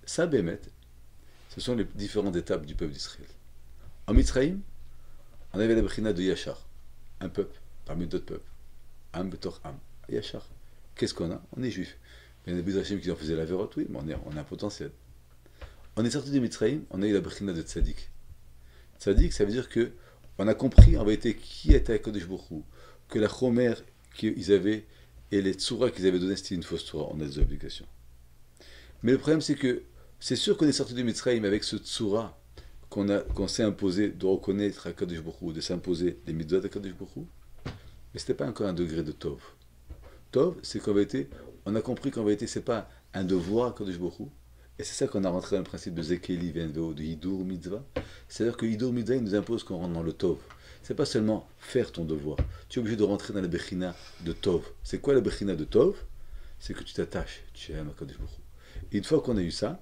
Ça, Bémet, ce sont les différentes étapes du peuple d'Israël. En Mitzrayim, On avait la Bechina de Yachar, un peuple parmi d'autres peuples. Am betor am. Yachar. Qu'est-ce qu'on a? On est juif. Il y en a des Hachem qui en faisaient la vérote, oui, mais on a un potentiel. On est sorti de Mitzrayim, on a eu la Bechina de Tzadik. Tzadik, ça veut dire que on a compris en vérité qui était Kodesh Baruch Hu, que la Chomer qu'ils avaient et les Tzoura qu'ils avaient donné, c'était une fausse Tzoura, on a des obligations. Mais le problème, c'est que c'est sûr qu'on est sorti de Mitzrayim avec ce Tzoura qu'on s'est imposé de reconnaître à Kodesh Baruch Hu, de s'imposer les mitzvot à Kodesh Baruch Hu, mais ce n'était pas encore un degré de Tov. Tov, c'est qu'en vérité, on a compris qu'en vérité, ce n'est pas un devoir à Kodesh Baruch Hu, et c'est ça qu'on a rentré dans le principe de Zekeli Venveo, de Hidur Mitzvah. C'est-à-dire que Hidur Mitzvah, il nous impose qu'on rentre dans le Tov. C'est pas seulement faire ton devoir. Tu es obligé de rentrer dans la Bechina de Tov. C'est quoi la Bechina de Tov? C'est que tu t'attaches, tu aimes à Kodesh Baruch Hu. Et une fois qu'on a eu ça,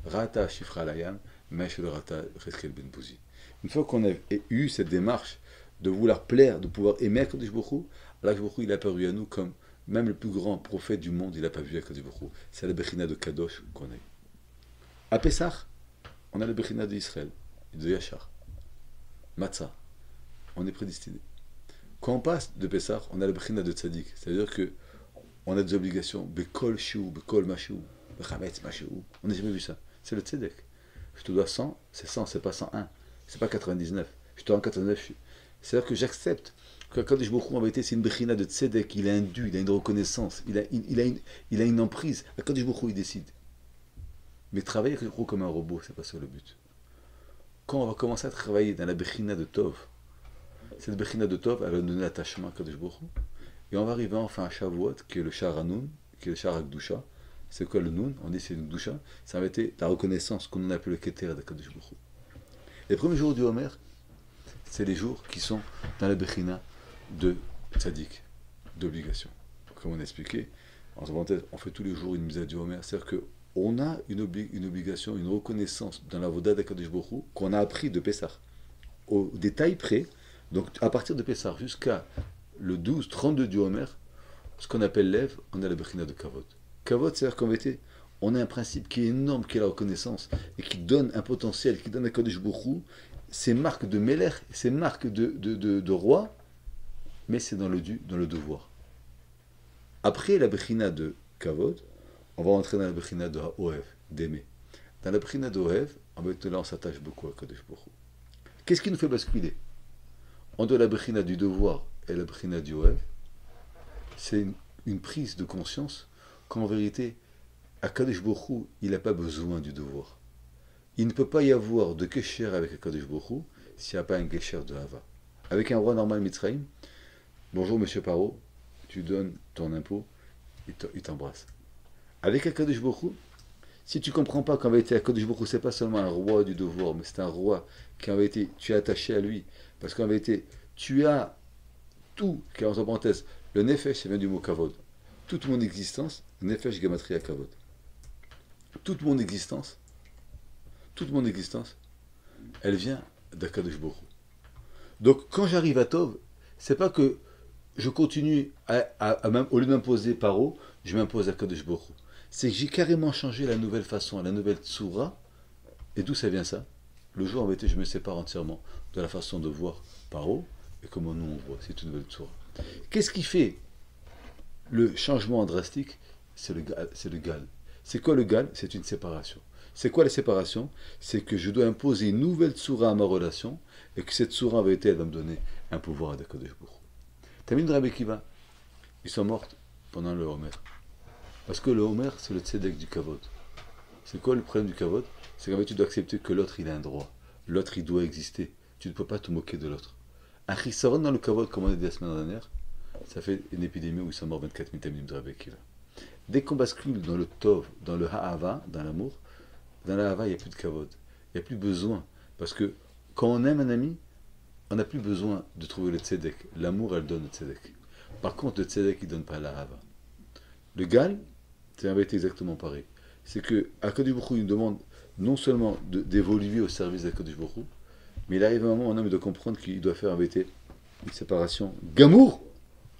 Rata Shifra Layam, Mesh le Rata Reskel Ben Bouzi. Une fois qu'on a eu cette démarche de vouloir plaire, de pouvoir aimer à Kodesh Baruch Hu, Allah Baruch Hu, il a apparu à nous comme même le plus grand prophète du monde, il n'a pas vu à Kodesh Baruch Hu. C'est la Bechina de Kadosh qu'on a eu. À Pessah, on a la Bechina d'Israël, de Yachar, Matzah, on est prédestiné. Quand on passe de Pessah, on a la Bechina de Tzadik, c'est-à-dire que on a des obligations, Bekol Shiu, Bekol Mashiu, Bechametz Mashiu, on n'a jamais vu ça, c'est le Tzedek. Je te dois 100, c'est 100, c'est pas 101, c'est pas 99, je te dois 99, c'est-à-dire que j'accepte que Kodesh Baruch Hu, en vérité, c'est une Bechina de Tzedek, il a un dû, il a une reconnaissance, il a une emprise, Kodesh Baruch Hu, il décide. Mais travailler comme un robot, c'est pas ça le but. Quand on va commencer à travailler dans la Bechina de Tov, cette Bechina de Tov, elle va nous donner l'attachement à Kodesh Baruch Hu. Et on va arriver enfin à Shavuot, qui est le Shar Hanoun, qui est le Shar Hakdusha. C'est quoi le Noun? On dit c'est une Gdusha. Ça va être la reconnaissance qu'on appelle le Keter de Kodesh Baruch Hu. Les premiers jours du Homer, c'est les jours qui sont dans la Bechina de Tzadik, d'obligation. Comme on a expliqué, en parenthèse, on fait tous les jours une mise à du Homer, c'est-à-dire que on a une obligation, une reconnaissance dans la Voda d'Akadosh Baruch Hu qu'on a appris de Pessah. Au détail près, donc à partir de Pessah jusqu'à le 12-32 du Homer, ce qu'on appelle l'Ève, on a la Bechina de Kavod. Kavod, c'est-à-dire qu'en vérité, on a un principe qui est énorme, qui est la reconnaissance, et qui donne un potentiel, qui donne à Akadosh Baruch Hu ces marques de Melech, ces marques de roi, mais c'est dans le devoir. Après la Bechina de Kavod, on va entrer dans la Bechina de Ohev, d'aimer. Dans la Bechina de Ohev, en fait, là, on s'attache beaucoup à Kodesh Baruch Hu. Qu'est-ce qui nous fait basculer entre la Bechina du devoir et la Bechina du Ohev? C'est une prise de conscience qu'en vérité, à Kodesh Baruch Hu, il n'a pas besoin du devoir. Il ne peut pas y avoir de Kesher avec Kodesh Baruch Hu s'il n'y a pas un Kesher de Hava. Avec un roi normal Mitzrayim, bonjour monsieur Paro, tu donnes ton impôt, il t'embrasse. Avec Akadosh Baruch Hu, si tu ne comprends pas qu'en vérité, Akadosh Baruch Hu, ce n'est pas seulement un roi du devoir, mais c'est un roi qui en vérité, tu es attaché à lui. Parce qu'en vérité, tu as tout, qui est en parenthèse, le Nefesh, ça vient du mot Kavod. Toute mon existence, Nefesh Gematria Kavod. Toute mon existence, elle vient d'Akadosh Baruch Hu. Donc quand j'arrive à Tov, c'est pas que je continue au lieu de m'imposer Paro, je m'impose à Akadosh Baruch Hu. C'est que j'ai carrément changé la nouvelle façon, la nouvelle tsura. Et d'où ça vient ça? Le jour en vérité, je me sépare entièrement de la façon de voir Paro et comment nous on voit. C'est une nouvelle tsura. Qu'est-ce qui fait le changement drastique? C'est le gal. C'est quoi le gal? C'est une séparation. C'est quoi la séparation? C'est que je dois imposer une nouvelle tsura à ma relation et que cette tsura en vérité, elle va me donner un pouvoir à Akadosh Baruch Hu. Tamid Rabbi Akiva, ils sont morts pendant le Homer. Parce que le Homer, c'est le tzedek du kavod. C'est quoi le problème du kavod? C'est qu'en fait, tu dois accepter que l'autre, il a un droit. L'autre, il doit exister. Tu ne peux pas te moquer de l'autre. Un chisaron dans le kavod, comme on a dit la semaine dernière, ça fait une épidémie où ils sont morts 24 000 tamim de Rabbi Akiva. Dès qu'on bascule dans le tov, dans le ha'ava, dans l'amour, dans la ha'ava, il n'y a plus de kavod. Il n'y a plus besoin. Parce que quand on aime un ami, on n'a plus besoin de trouver le tzedek. L'amour, elle donne le tzedek. Par contre, le tzedek, il ne donne pas la ha'ava. Le gal, c'est en vérité exactement pareil. C'est que Akadosh Baruch Hu, il nous demande non seulement d'évoluer au service d'Akadosh Baruch Hu, mais il arrive un moment, un homme, de comprendre qu'il doit faire en vérité une séparation gamour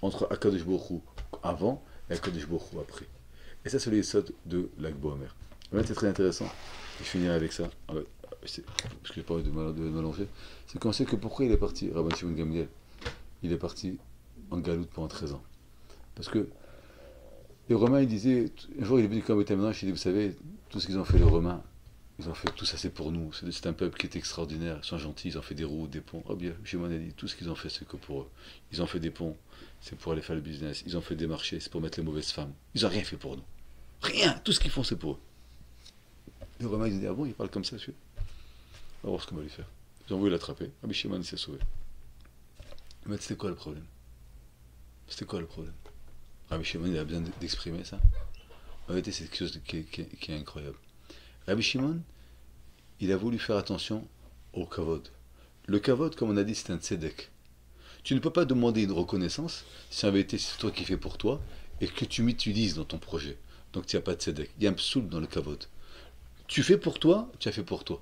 entre Akadosh Baruch Hu avant et Akadosh Baruch Hu après. Et ça, c'est les yesod de l'Akbo Omer. C'est très intéressant. Je finirai avec ça. parce que j'ai pas envie de mélanger, c'est qu'on sait que pourquoi il est parti, Rabban Shimon Gamliel, il est parti en galoute pendant 13 ans. Parce que les Romains, ils disaient, un jour il est venu comme Betamanash, il dit, vous savez, tout ce qu'ils ont fait les Romains, ils ont fait tout ça, c'est pour nous. C'est un peuple qui est extraordinaire. Ils sont gentils, ils ont fait des routes, des ponts. Oh bien, Shimon a dit, tout ce qu'ils ont fait, c'est que pour eux. Ils ont fait des ponts, c'est pour aller faire le business. Ils ont fait des marchés, c'est pour mettre les mauvaises femmes. Ils n'ont rien fait pour nous. Rien. Tout ce qu'ils font, c'est pour eux. Les Romains, ils ont dit, ah bon, il parle comme ça, celui-là. On va voir ce qu'on va lui faire. Ils ont voulu l'attraper. Rabbi Shimon, il s'est sauvé. Mais c'était quoi le problème? C'était quoi le problème? Rabbi Shimon, il a besoin d'exprimer ça. En réalité, c'est quelque chose qui est incroyable. Rabbi Shimon, il a voulu faire attention au kavod. Le kavod, comme on a dit, c'est un tzedek. Tu ne peux pas demander une reconnaissance si en vérité c'est toi qui fais pour toi et que tu m'utilises dans ton projet. Donc tu n'as pas de tzedek. Il y a un psoul dans le kavod. Tu fais pour toi, tu as fait pour toi.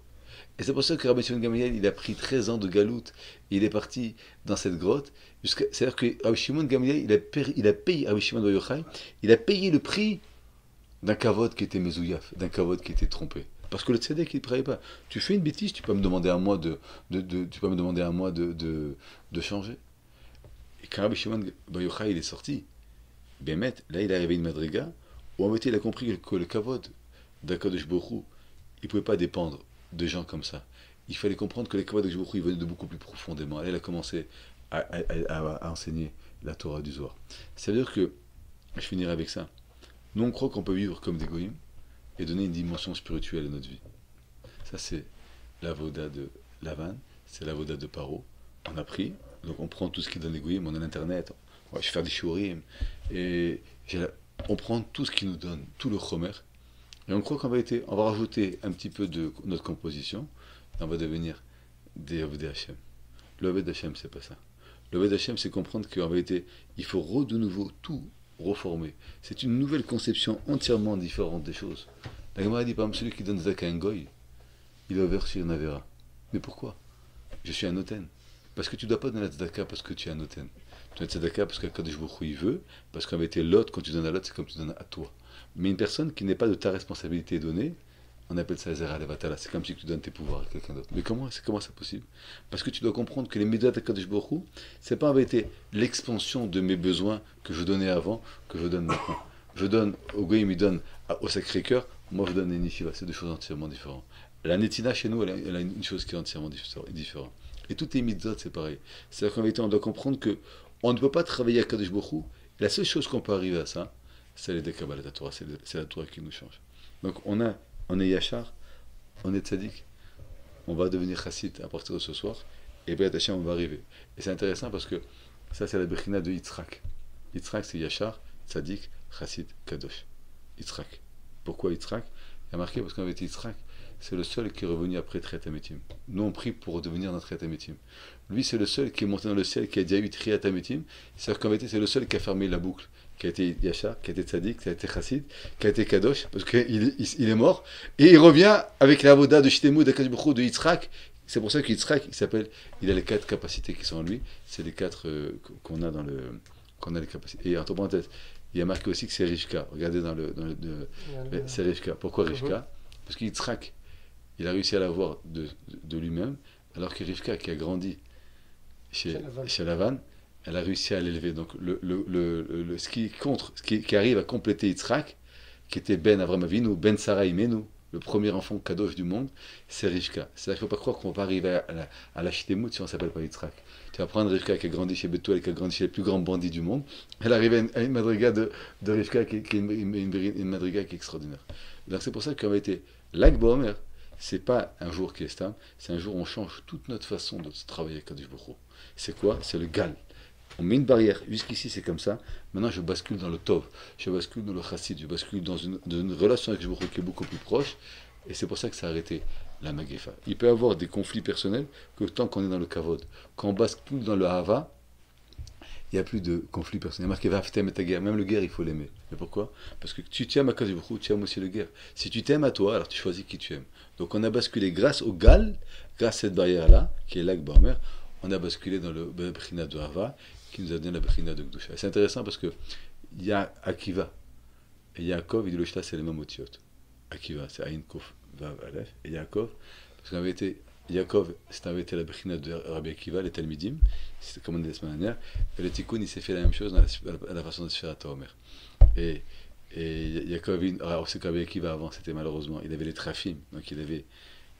Et c'est pour ça que Rabbi Shimon Gamliel, il a pris 13 ans de galoute. Et il est parti dans cette grotte. C'est-à-dire que Rabbi Shimon Gamliel, il a payé, Rabbi Shimon Bar Yochai, il a payé le prix d'un kavod qui était mezouillaf, d'un kavod qui était trompé. Parce que le tzedek, il ne travaille pas. Tu fais une bêtise, tu peux me demander à moi de changer. Et quand Rabbi Shimon Bar Yochai, il est sorti, Bémet, là, il est arrivé à une madriga, où en fait, il a compris que le kavod d'Akadosh Baruch Hu, il ne pouvait pas dépendre de gens comme ça. Il fallait comprendre que les kavod d'Akadosh Baruch Hu, ils venaient de beaucoup plus profondément. Là, il a commencé à enseigner la Torah du Zohar. Ça veut dire que, je finirai avec ça, nous, on croit qu'on peut vivre comme des goyim et donner une dimension spirituelle à notre vie. Ça, c'est l'avoda de Lavan, c'est l'avoda de Paro. On a pris, donc on prend tout ce qui donne les goyim, on a l'internet, on va faire des shiurim, et on prend tout ce qui nous donne, tout le chomer, et on croit on va rajouter un petit peu de notre composition, et on va devenir des Avdei Hashem. Le Avdei Hashem, c'est pas ça. Le Avdei Hashem, c'est comprendre qu'en vérité, il faut de nouveau tout reformer. C'est une nouvelle conception entièrement différente des choses. La Gemara dit, par exemple, celui qui donne Zaka à un goy, il est ouvert sur une Avera. Mais pourquoi? Je suis un Oten. Parce que tu ne dois pas donner la Tzedaka parce que tu es un Oten. Tu donnes la Tzedaka parce qu'Akadosh Baruch Hu il veut, parce qu'en vérité, l'autre, quand tu donnes à l'autre, c'est comme tu donnes à toi. Mais une personne qui n'est pas de ta responsabilité donnée, on appelle ça Zera Levatala. C'est comme si tu donnes tes pouvoirs à quelqu'un d'autre. Mais comment c'est possible? Parce que tu dois comprendre que les Midat d'Akadosh Baruch Hu, c'est pas en vérité l'expansion de mes besoins que je donnais avant, que je donne maintenant. Je donne au Goyim, il donne au Sacré-Cœur, moi je donne à Nishiva. C'est deux choses entièrement différentes. La Netina chez nous, elle a une chose qui est entièrement différente. Et toutes les mitzvot, c'est pareil. C'est-à-dire qu'en vérité, on doit comprendre que on ne peut pas travailler à Kadosh Baruch Hu. La seule chose qu'on peut arriver à ça, c'est les Kabbalat Torah, c'est la Torah qui nous change. Donc on est Yachar, on est Tzadik, on va devenir Chassid à partir de ce soir, et B'et Hashem, on va arriver. Et c'est intéressant parce que ça, c'est la Bechina de Yitzhak. Yitzhak, c'est Yachar, Tzadik, Chassid, Kadosh. Yitzhak. Pourquoi Yitzhak? Il y a marqué parce qu'en fait, Yitzhak, c'est le seul qui est revenu après Triat Hametim. Nous, on prie pour devenir dans Triat Hametim. Lui, c'est le seul qui est monté dans le ciel, qui a déjà eu Triat Hametim. C'est-à-dire qu'en vérité, c'est le seul qui a fermé la boucle, qui a été Yachar, qui a été Tzadik, qui a été Chassid, qui a été Kadosh, parce qu'il est mort. Et il revient avec la voda de Shitemu, d'Akadosh Baruch Hu, de Yitzhak. C'est pour ça que Yitzhak, il a les 4 capacités qui sont en lui. C'est les 4 qu'on a les capacités. Et entre parenthèses, il y a marqué aussi que c'est Rivka. Regardez c'est Rivka. Pourquoi Rivka? Parce que Yitzhak, il a réussi à l'avoir de lui-même, alors que Rivka, qui a grandi chez Lavan, elle a réussi à l'élever. Donc, ce qui arrive à compléter Yitzhak, qui était Ben Avram Avinu, Ben Sarah Imenu, le premier enfant kadosh du monde, c'est Rivka. C'est-à-dire qu'il ne faut pas croire qu'on va pas arriver à la Shtemut si on ne s'appelle pas Yitzhak. Tu vas prendre Rivka qui a grandi chez Bethuel, qui a grandi chez les plus grands bandits du monde. Elle arrive à une madriga de Rivka qui est une madriga qui est extraordinaire. Donc c'est pour ça qu'en été Lag Bomer, c'est pas un jour qui est stable, c'est un jour où on change toute notre façon de travailler avec Kadosh Baruch Hu. C'est quoi? C'est le gal. On met une barrière. Jusqu'ici, c'est comme ça. Maintenant, je bascule dans le tov. Je bascule dans le chassid. Je bascule dans une relation avec Baruch Hu qui est beaucoup plus proche. Et c'est pour ça que ça a arrêté la magefa. Il peut y avoir des conflits personnels que tant qu'on est dans le kavod. Quand on bascule dans le hava, il n'y a plus de conflit personnel. Il y a marqué Vaftem et ta guerre. Même le guerre, il faut l'aimer. Mais pourquoi? Parce que tu t'aimes à Kadosh Baruch Hu, tu aimes aussi le guerre. Si tu t'aimes à toi, alors tu choisis qui tu aimes. Donc on a basculé grâce au gal, grâce à cette barrière-là, qui est l'Ag Barmer, on a basculé dans le Bechina de Hava, qui nous a donné la Bechina de Gdusha. C'est intéressant parce que il y a Akiva et Yaakov, il dit le shta, c'est les mêmes otiotes. Akiva, c'est Aïn Kof Vav Aleph, et Yaakov, Parce qu'en vérité, Yaakov, c'était été la Bechina de Rabbi Akiva, les Talmidim, c'était comme on dit la semaine dernière, et le Tikkun, il s'est fait la même chose à la façon de se faire à Omer. Et, et Yaakov, alors c'est qu'Rabbi Akiva avant, c'était malheureusement, il avait les trafim, donc il avait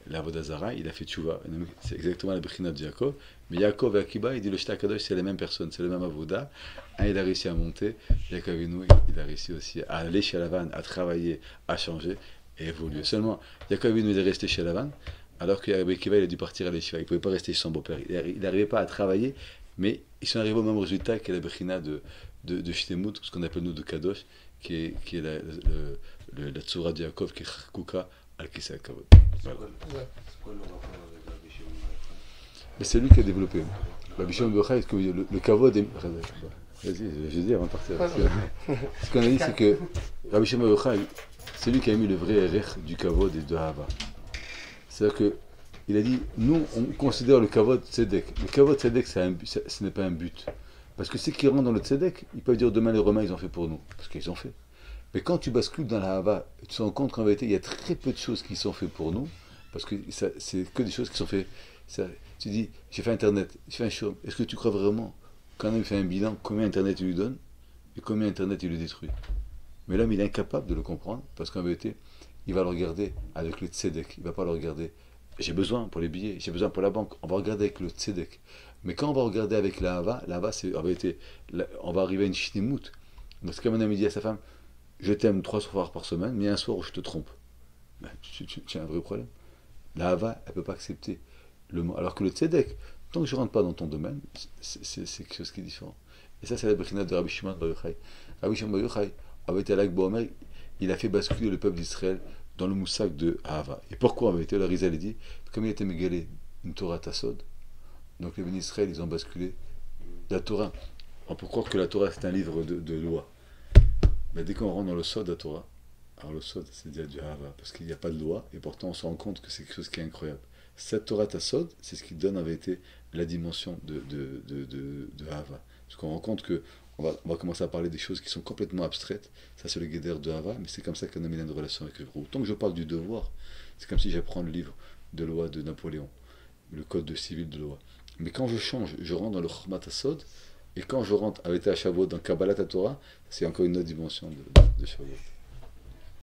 la Vodazara, il a fait Tchouva, c'est exactement la Bechina de Yaakov, mais Yaakov et Akiva, il dit le Shta Kadosh, c'est la même personne, c'est le même Avoda. Un, il a réussi à monter, Yaakov il a réussi aussi à aller chez Lavan, à travailler, à changer et évoluer. Seulement, Yaakov il est resté chez Lavan, alors que Rabbi Akiva il a dû partir à l'Eshiva. Il ne pouvait pas rester chez son beau-père. Il n'arrivait pas à travailler, mais ils sont arrivés au même résultat qu'est la Bechina de Shtemut, ce qu'on appelle nous de Kadosh, qui est la Tzura de Yaakov, qui est Kuka al-Kisa Kavod. Voilà. C'est quoi le rapport avec la Bishop Bar? Mais c'est lui qui a développé. Rabbi Shimon Bar Yochai, le Kavod est. Vas-y, je vais dire avant de partir. Ce qu'on a dit, c'est que Rabbi Shimon Bar Yochai, c'est lui qui a mis le vrai erech du Kavod et de Hava. C'est-à-dire qu'il a dit, nous, on considère le Kavod Tzedek. Le Kavod Tzedek, ce n'est pas un but. Parce que ceux qui rentrent dans le Tzedek, ils peuvent dire demain les Romains, ils ont fait pour nous. Parce qu'ils ont fait. Mais quand tu bascules dans la Hava, tu te rends compte qu'en vérité, il y a très peu de choses qui sont faites pour nous. Parce que c'est que des choses qui sont faites. Tu dis, j'ai fait Internet, j'ai fait un show. Est-ce que tu crois vraiment, quand il fait un bilan, combien Internet il lui donne et combien Internet il lui détruit? Mais l'homme, il est incapable de le comprendre. Parce qu'en vérité, il va le regarder avec le tzedek. Il ne va pas le regarder. J'ai besoin pour les billets, j'ai besoin pour la banque. On va regarder avec le tzedek. Mais quand on va regarder avec la hava, c'est en vérité, on va arriver à une shnimut. Parce qu'un homme dit à sa femme, je t'aime 3 soirs par semaine, mais un soir où je te trompe. Ben, tu as un vrai problème. La hava, elle ne peut pas accepter le mot. Alors que le tzedek, tant que je ne rentre pas dans ton domaine, c'est quelque chose qui est différent. Et ça, c'est la brechina de Rabbi Shimon Bar Yochai. Rabbi Shimon Bar Yochai avait été à l'Akba Omer, il a fait basculer le peuple d'Israël dans le moussak de Ahava. Et pourquoi avait été le Rizal dit, comme il était mégalé une Torah Tassod, donc les bénis d'Israël, ils ont basculé la Torah. On peut croire que la Torah c'est un livre de loi. Mais dès qu'on rentre dans le Sod de la Torah, alors le Sod c'est déjà du Ahava, parce qu'il n'y a pas de loi, et pourtant on se rend compte que c'est quelque chose qui est incroyable. Cette Torah Tassod, c'est ce qui donne en vérité la dimension de Ahava. Parce qu'on rend compte que on va commencer à parler des choses qui sont complètement abstraites. Ça, c'est le guéder de Hava, mais c'est comme ça qu'un homme a une relation avec le groupe. Tant que je parle du devoir, c'est comme si j'apprends le livre de loi de Napoléon, le code de civil de loi. Mais quand je change, je rentre dans le Chormat Asod, et quand je rentre avec Shavuot dans Kabbalat Torah, c'est encore une autre dimension de Shavuot.